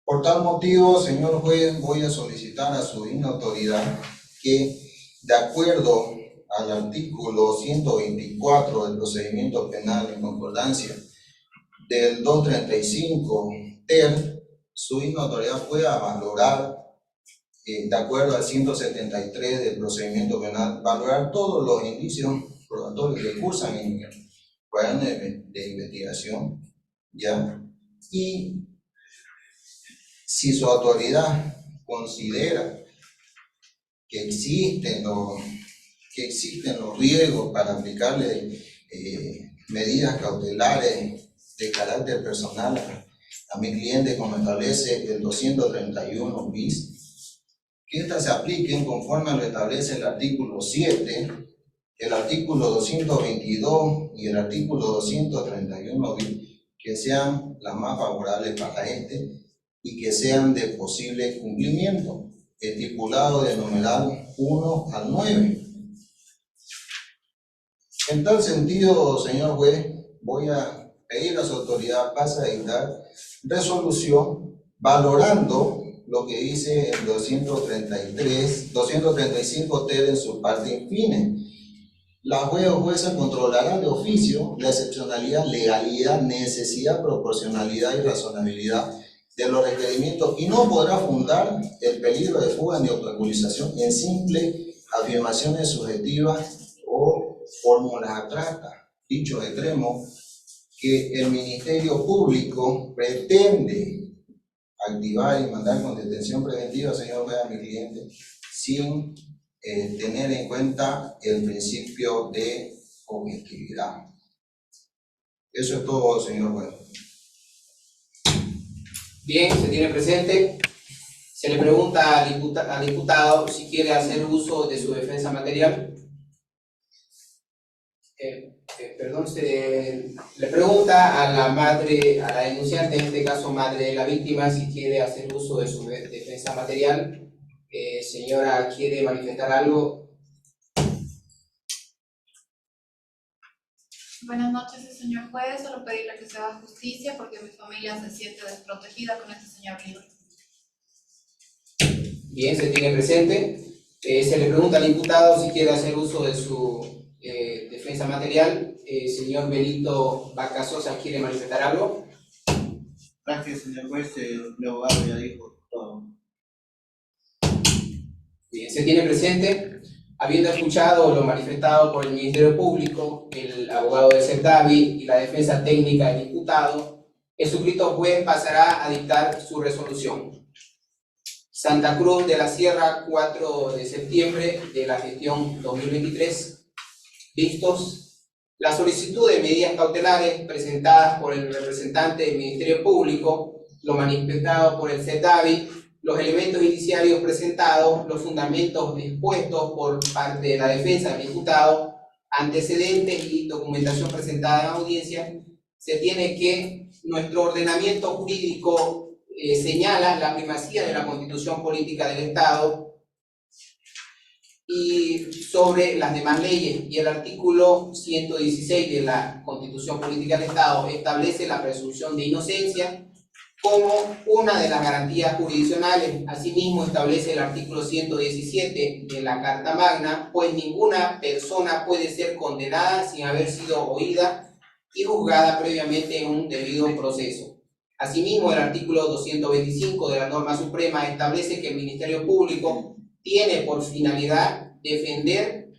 Por tal motivo, señor juez, voy a solicitar a su digna autoridad que, de acuerdo al artículo 124 del procedimiento penal en concordancia del 235 ter, su digna autoridad pueda valorar, de acuerdo al 173 del procedimiento penal, valorar todos los indicios probatorios que cursan en el cuaderno de investigación, ¿ya? Y si su autoridad considera que existen los riesgos para aplicarle medidas cautelares de carácter personal a mi cliente, como establece el 231 bis, que éstas se apliquen conforme a lo establece el artículo 7, el artículo 222 y el artículo 231 bis, que sean las más favorables para este y que sean de posible cumplimiento, estipulado de numeral 1 al 9. En tal sentido, señor juez, voy a pedir a su autoridad pase a dictar resolución valorando lo que dice el 235 ter en su parte infine. La juez o jueza controlará de oficio la excepcionalidad, legalidad, necesidad, proporcionalidad y razonabilidad de los requerimientos y no podrá fundar el peligro de fuga ni obstaculización en simple afirmaciones subjetivas o fórmulas abstractas. Dicho extremo, que el Ministerio Público pretende activar y mandar con detención preventiva, señor juez, a mi cliente, sin tener en cuenta el principio de objetividad. Eso es todo, señor juez. Bien, se tiene presente. Se le pregunta al imputado si quiere hacer uso de su defensa material. Se le pregunta a la madre, a la denunciante, en este caso madre de la víctima, si quiere hacer uso de su defensa material. Señora, ¿quiere manifestar algo? Buenas noches, señor juez. Solo pedirle que se haga justicia porque mi familia se siente desprotegida con este señor líder. Bien, se tiene presente. Se le pregunta al imputado si quiere hacer uso de su defensa material. Señor Benito Vaca Sosa, ¿quiere manifestar algo? Gracias, señor juez. El abogado ya dijo todo. Bien, se tiene presente. Habiendo escuchado lo manifestado por el Ministerio Público, el abogado de Cerdavi y la defensa técnica del imputado, el suscrito juez pasará a dictar su resolución. Santa Cruz de la Sierra, 4 de septiembre de la gestión 2023. Vistos, la solicitud de medidas cautelares presentadas por el representante del Ministerio Público, lo manifestado por el Cerdavi, los elementos indiciarios presentados, los fundamentos expuestos por parte de la defensa del imputado, antecedentes y documentación presentada en audiencia, se tiene que nuestro ordenamiento jurídico señala la primacía de la Constitución Política del Estado y sobre las demás leyes, y el artículo 116 de la Constitución Política del Estado establece la presunción de inocencia como una de las garantías jurisdiccionales. Asimismo, establece el artículo 117 de la Carta Magna, pues ninguna persona puede ser condenada sin haber sido oída y juzgada previamente en un debido proceso. Asimismo, el artículo 225 de la norma suprema establece que el Ministerio Público tiene por finalidad defender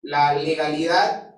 la legalidad,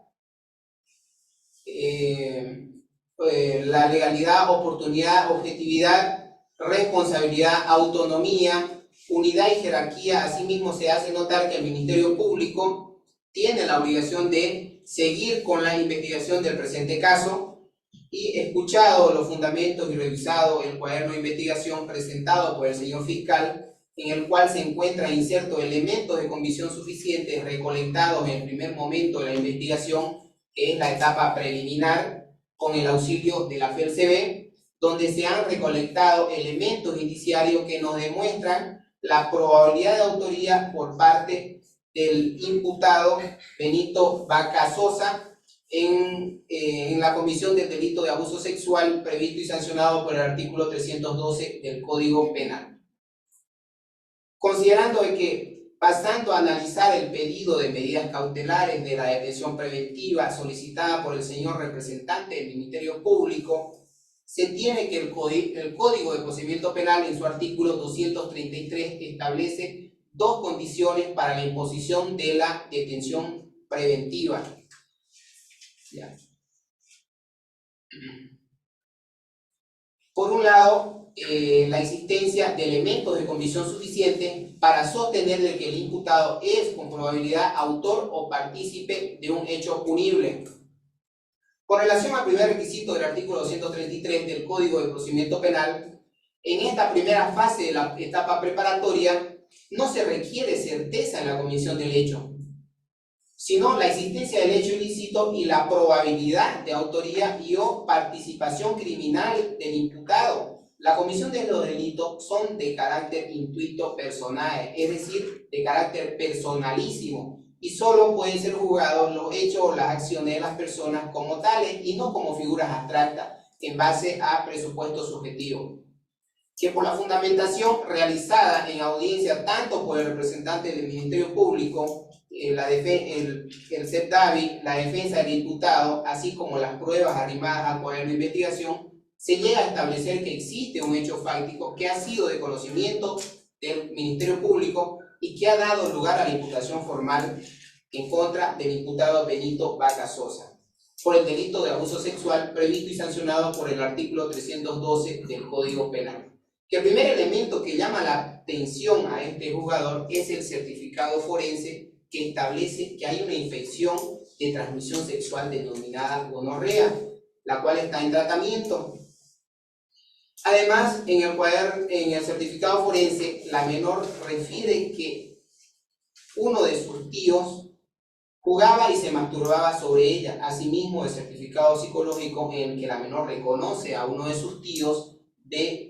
oportunidad, objetividad, responsabilidad, autonomía, unidad y jerarquía. Asimismo, se hace notar que el Ministerio Público tiene la obligación de seguir con la investigación del presente caso y, escuchado los fundamentos y revisado el cuaderno de investigación presentado por el señor fiscal, en el cual se encuentran insertos elementos de convicción suficientes recolectados en el primer momento de la investigación, que es la etapa preliminar, con el auxilio de la FELCB, donde se han recolectado elementos indiciarios que nos demuestran la probabilidad de autoría por parte del imputado Benito Vaca Sosa, en la comisión del delito de abuso sexual previsto y sancionado por el artículo 312 del Código Penal. Considerando de que, pasando a analizar el pedido de medidas cautelares de la detención preventiva solicitada por el señor representante del Ministerio Público, se entiende que el Código de Procedimiento Penal en su artículo 233 establece dos condiciones para la imposición de la detención preventiva. Ya. Por un lado, la existencia de elementos de convicción suficiente para sostener de que el imputado es con probabilidad autor o partícipe de un hecho punible. Con relación al primer requisito del artículo 233 del Código de Procedimiento Penal, en esta primera fase de la etapa preparatoria no se requiere certeza en la comisión del hecho, sino la existencia del hecho ilícito y la probabilidad de autoría y o participación criminal del imputado. La comisión de los delitos son de carácter intuito personal, es decir, de carácter personalísimo, y solo pueden ser juzgados los hechos o las acciones de las personas como tales y no como figuras abstractas en base a presupuestos subjetivos. Que por la fundamentación realizada en audiencia tanto por el representante del Ministerio Público, el CEPDAVI, la defensa del imputado, así como las pruebas arrimadas al cuaderno de investigación, se llega a establecer que existe un hecho fáctico que ha sido de conocimiento del Ministerio Público y que ha dado lugar a la imputación formal en contra del imputado Benito Vaca Sosa por el delito de abuso sexual previsto y sancionado por el artículo 312 del Código Penal. Que el primer elemento que llama la atención a este juzgador es el certificado forense que establece que hay una infección de transmisión sexual denominada gonorrea, la cual está en tratamiento. Además, en el certificado forense, la menor refiere que uno de sus tíos jugaba y se masturbaba sobre ella. Asimismo, el certificado psicológico en el que la menor reconoce a uno de sus tíos de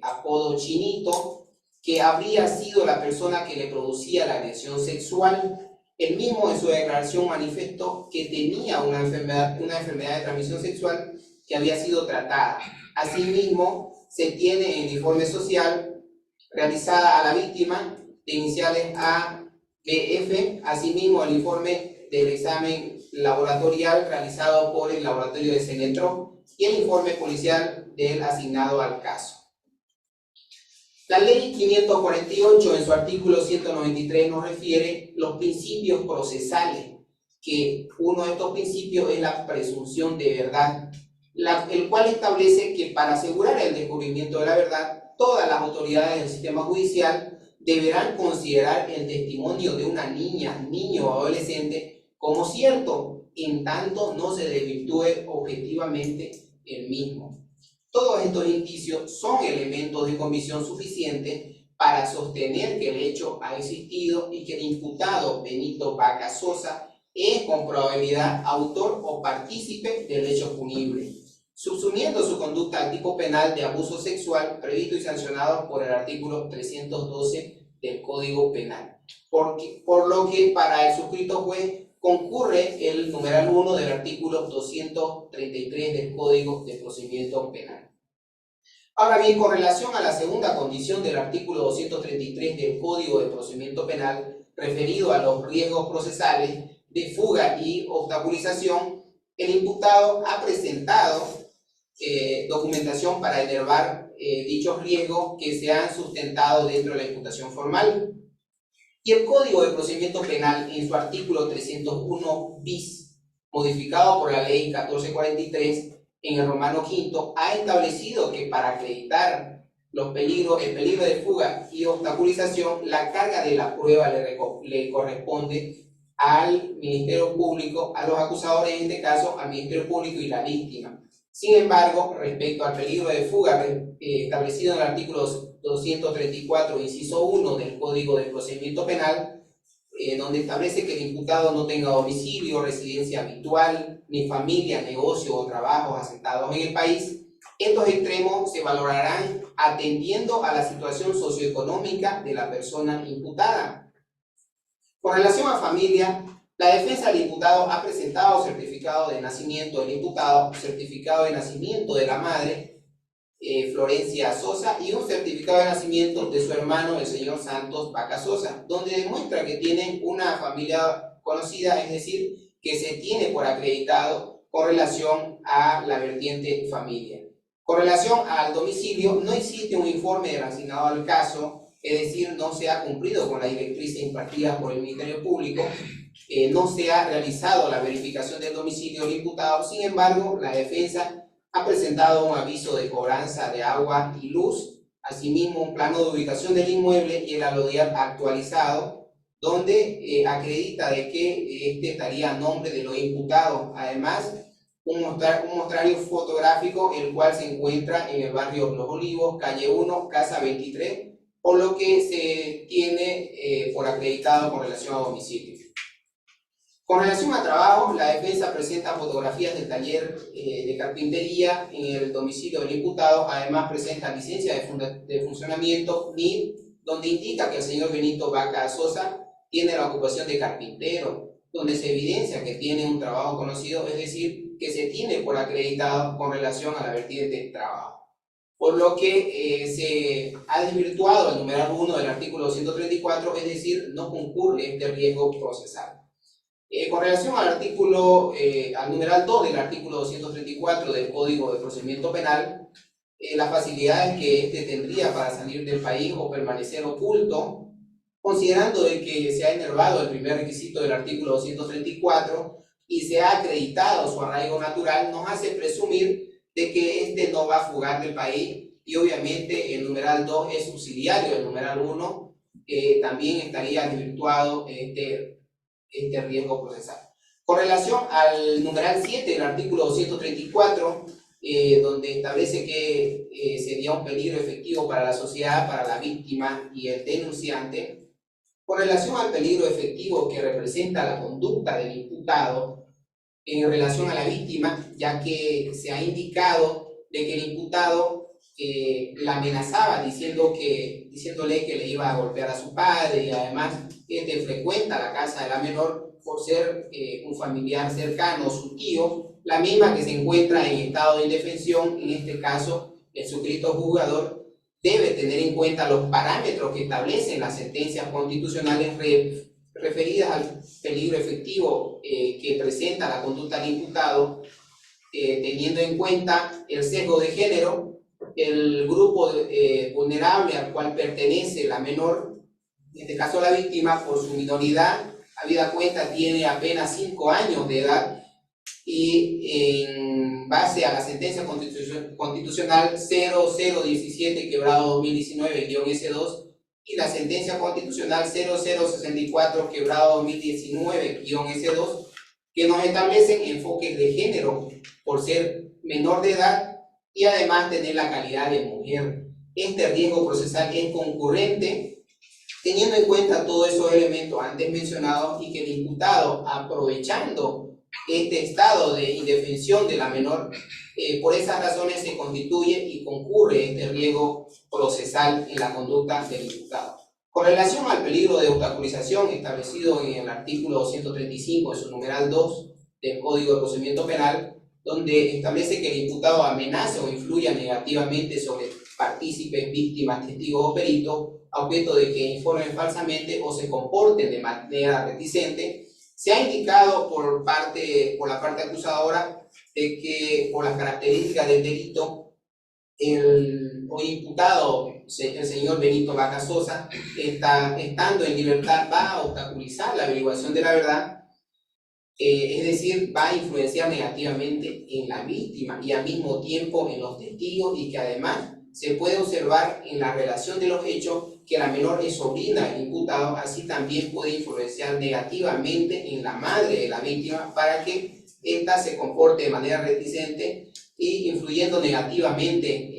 apodo Chinito, que habría sido la persona que le producía la agresión sexual. El mismo en su declaración manifestó que tenía una enfermedad de transmisión sexual que había sido tratada. Asimismo, se tiene el informe social realizada a la víctima de iniciales ABF, asimismo el informe del examen laboratorial realizado por el laboratorio de Cenetro y el informe policial del asignado al caso. La ley 548 en su artículo 193 nos refiere los principios procesales, que uno de estos principios es la presunción de verdad, el cual establece que para asegurar el descubrimiento de la verdad, todas las autoridades del sistema judicial deberán considerar el testimonio de una niña, niño o adolescente como cierto, en tanto no se desvirtúe objetivamente el mismo. Todos estos indicios son elementos de convicción suficientes para sostener que el hecho ha existido y que el imputado Benito Vaca Sosa es con probabilidad autor o partícipe del hecho punible, subsumiendo su conducta al tipo penal de abuso sexual previsto y sancionado por el artículo 312 del Código Penal. Por lo que para el suscrito juez concurre el numeral 1 del artículo 233 del Código de Procedimiento Penal. Ahora bien, con relación a la segunda condición del artículo 233 del Código de Procedimiento Penal, referido a los riesgos procesales de fuga y obstaculización, el imputado ha presentado documentación para enervar dichos riesgos que se han sustentado dentro de la imputación formal. Y el Código de Procedimiento Penal, en su artículo 301 bis, modificado por la Ley 1443, en el Romano V, ha establecido que para acreditar el peligro de fuga y obstaculización, la carga de la prueba le corresponde al Ministerio Público, a los acusadores, en este caso al Ministerio Público y la víctima. Sin embargo, respecto al peligro de fuga establecido en el artículo 234, inciso 1 del Código de Procedimiento Penal, donde establece que el imputado no tenga domicilio, residencia habitual, ni familia, negocio o trabajos asentados en el país, estos extremos se valorarán atendiendo a la situación socioeconómica de la persona imputada. Con relación a familia, La defensa del imputado ha presentado certificado de nacimiento del imputado, certificado de nacimiento de la madre, Florencia Sosa, y un certificado de nacimiento de su hermano, el señor Santos Vaca Sosa, donde demuestra que tienen una familia conocida, es decir, que se tiene por acreditado con relación a la vertiente familia. Con relación al domicilio, no existe un informe relacionado al caso, es decir, no se ha cumplido con las directrices impartidas por el Ministerio Público, no se ha realizado la verificación del domicilio del imputado. Sin embargo, la defensa ha presentado un aviso de cobranza de agua y luz, asimismo un plano de ubicación del inmueble y el alodiar actualizado, donde acredita de que este estaría a nombre de los imputados. Además, un mostrario fotográfico, el cual se encuentra en el barrio Los Olivos, calle 1, casa 23, por lo que se tiene por acreditado con relación a domicilio. Con relación a trabajo, la defensa presenta fotografías del taller de carpintería en el domicilio del imputado. Además, presenta licencia de funcionamiento NID, donde indica que el señor Benito Vaca Sosa tiene la ocupación de carpintero, donde se evidencia que tiene un trabajo conocido, es decir, que se tiene por acreditado con relación a la vertiente de trabajo. Por lo que se ha desvirtuado el numeral 1 del artículo 234, es decir, no concurre este riesgo procesal. Con relación al numeral 2 del artículo 234 del Código de Procedimiento Penal, las facilidades que éste tendría para salir del país o permanecer oculto, considerando de que se ha enervado el primer requisito del artículo 234 y se ha acreditado su arraigo natural, nos hace presumir de que éste no va a fugar del país, y obviamente el numeral 2 es subsidiario del numeral 1, también estaría desvirtuado este riesgo procesal. Con relación al numeral 7 del artículo 234, donde establece que sería un peligro efectivo para la sociedad, para la víctima y el denunciante, con relación al peligro efectivo que representa la conducta del imputado en relación a la víctima, ya que se ha indicado de que el imputado la amenazaba diciéndole que le iba a golpear a su padre, y además frecuenta la casa de la menor por ser un familiar cercano, su tío, la misma que se encuentra en estado de indefensión. En este caso, el suscrito juzgador debe tener en cuenta los parámetros que establecen las sentencias constitucionales referidas al peligro efectivo que presenta la conducta del imputado, teniendo en cuenta el sesgo de género, el grupo vulnerable al cual pertenece la menor, en este caso la víctima, por su minoridad, habida cuenta tiene apenas 5 años de edad, y en base a la sentencia constitucional 0017/2019-S2 y la sentencia constitucional 0064/2019-S2, que nos establecen enfoques de género por ser menor de edad y además tener la calidad de mujer. Este riesgo procesal es concurrente, teniendo en cuenta todos esos elementos antes mencionados, y que el imputado, aprovechando este estado de indefensión de la menor, por esas razones se constituye y concurre este riesgo procesal en la conducta del imputado. Con relación al peligro de obstaculización establecido en el artículo 235 en su numeral 2 del Código de Procedimiento Penal, donde establece que el imputado amenace o influya negativamente sobre partícipes, víctimas, testigos o peritos, a objeto de que informen falsamente o se comporten de manera reticente, se ha indicado por la parte acusadora de que por las características del delito, el imputado, el señor Benito Vaca Sosa, estando en libertad, va a obstaculizar la averiguación de la verdad, es decir, va a influenciar negativamente en la víctima y al mismo tiempo en los testigos, y que además se puede observar en la relación de los hechos que la menor es sobrina del imputado. Así también puede influenciar negativamente en la madre de la víctima para que ésta se comporte de manera reticente, y influyendo negativamente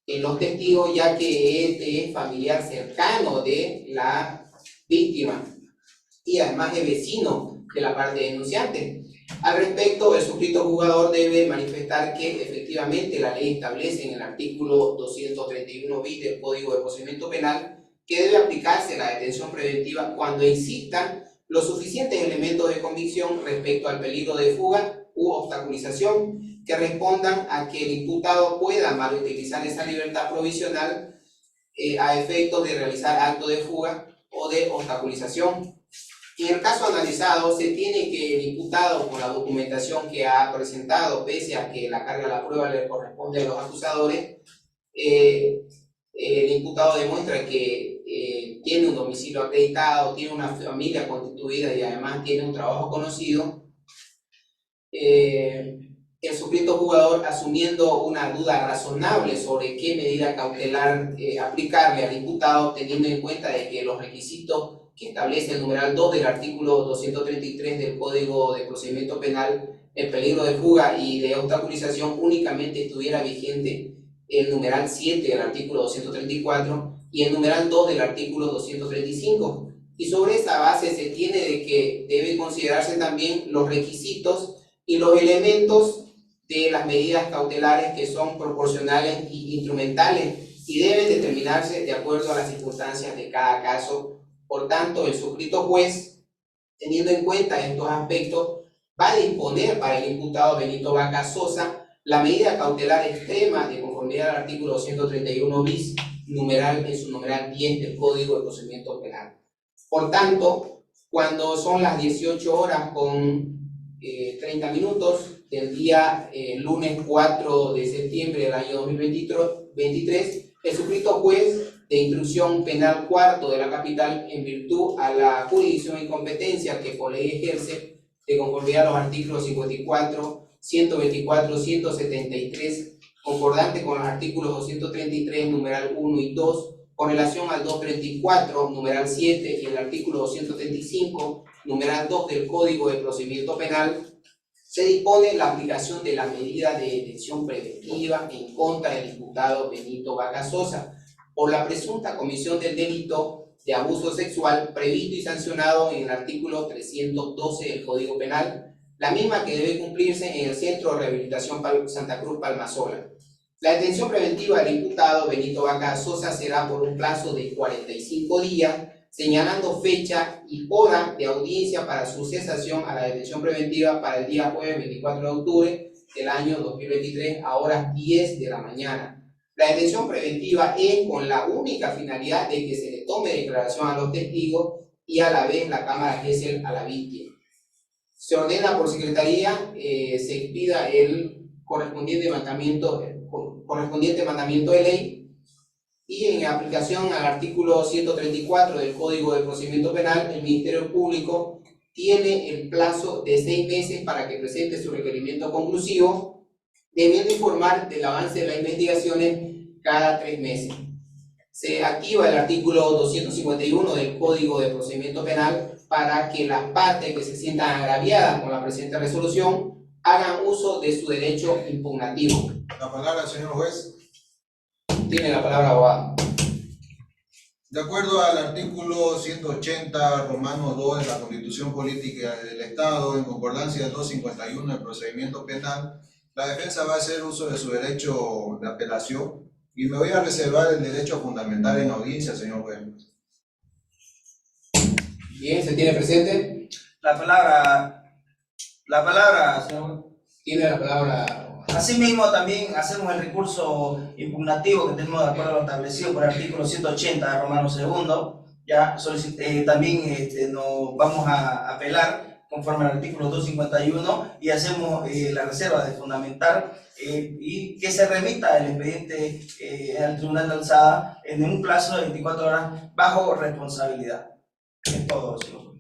en los testigos, ya que este es familiar cercano de la víctima y además es vecino de la parte denunciante. Al respecto, el suscrito juzgador debe manifestar que efectivamente la ley establece en el artículo 231 bis del Código de Procedimiento Penal que debe aplicarse la detención preventiva cuando existan los suficientes elementos de convicción respecto al peligro de fuga u obstaculización que respondan a que el imputado pueda malutilizar esa libertad provisional a efectos de realizar acto de fuga o de obstaculización. En el caso analizado, se tiene que el imputado, con la documentación que ha presentado, pese a que la carga de la prueba le corresponde a los acusadores, el imputado demuestra que tiene un domicilio acreditado, tiene una familia constituida y además tiene un trabajo conocido. El suscrito jugador, asumiendo una duda razonable sobre qué medida cautelar aplicarle al imputado, teniendo en cuenta de que los requisitos que establece el numeral 2 del artículo 233 del Código de Procedimiento Penal, el peligro de fuga y de obstaculización, únicamente estuviera vigente el numeral 7 del artículo 234 y el numeral 2 del artículo 235. Y sobre esa base se tiene de que debe considerarse también los requisitos y los elementos de las medidas cautelares que son proporcionales e instrumentales y deben determinarse de acuerdo a las circunstancias de cada caso. Por tanto, el suscrito juez, teniendo en cuenta estos aspectos, va a disponer para el imputado Benito Vaca Sosa la medida cautelar extrema de conformidad al artículo 231 bis, en su numeral 10 del Código de Procedimiento Penal. Por tanto, cuando son las 18 horas con 30 minutos del día lunes 4 de septiembre del año 2023, el suscrito juez de instrucción penal cuarto de la capital, en virtud a la jurisdicción y competencia que por ley ejerce, de conformidad a los artículos 54, 124, 173, concordante con los artículos 233, numeral 1 y 2, con relación al 234, numeral 7, y el artículo 235, numeral 2 del Código de Procedimiento Penal, se dispone la aplicación de la medida de detención preventiva en contra del imputado Benito Vaca Sosa por la presunta comisión del delito de abuso sexual previsto y sancionado en el artículo 312 del Código Penal, la misma que debe cumplirse en el Centro de Rehabilitación Santa Cruz Palmasola. La detención preventiva del imputado Benito Vaca Sosa será por un plazo de 45 días, señalando fecha y hora de audiencia para su cesación a la detención preventiva para el día jueves 24 de octubre del año 2023 a horas 10 de la mañana. La detención preventiva es con la única finalidad de que se le tome declaración a los testigos y a la vez la Cámara Gesell a la víctima. Se ordena por Secretaría se expida el correspondiente mandamiento de ley, y en aplicación al artículo 134 del Código de Procedimiento Penal, el Ministerio Público tiene el plazo de 6 meses para que presente su requerimiento conclusivo, debiendo informar del avance de las investigaciones cada 3 meses. Se activa el artículo 251 del Código de Procedimiento Penal para que las partes que se sientan agraviadas con la presente resolución hagan uso de su derecho impugnativo. La palabra, señor juez. Tiene la palabra, abogado. De acuerdo al artículo 180, Romano 2 de la Constitución Política del Estado, en concordancia del 251 del procedimiento penal, la defensa va a hacer uso de su derecho de apelación y me voy a reservar el derecho fundamental en audiencia, señor juez. Bien, ¿se tiene presente? La palabra, señor. Tiene la palabra. Asimismo, también hacemos el recurso impugnativo que tenemos de acuerdo a lo establecido por el artículo 180 de Romano 2. Ya también nos vamos a apelar conforme al artículo 251 y hacemos la reserva de fundamentar y que se remita el expediente al Tribunal de Alzada en un plazo de 24 horas bajo responsabilidad. Es todo, señor.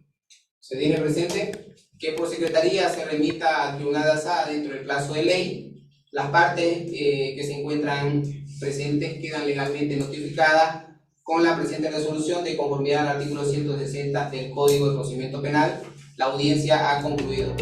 Se tiene presente que por Secretaría se remita al Tribunal de Alzada dentro del plazo de ley. Las partes que se encuentran presentes quedan legalmente notificadas con la presente resolución de conformidad al artículo 160 del Código de Procedimiento Penal. La audiencia ha concluido.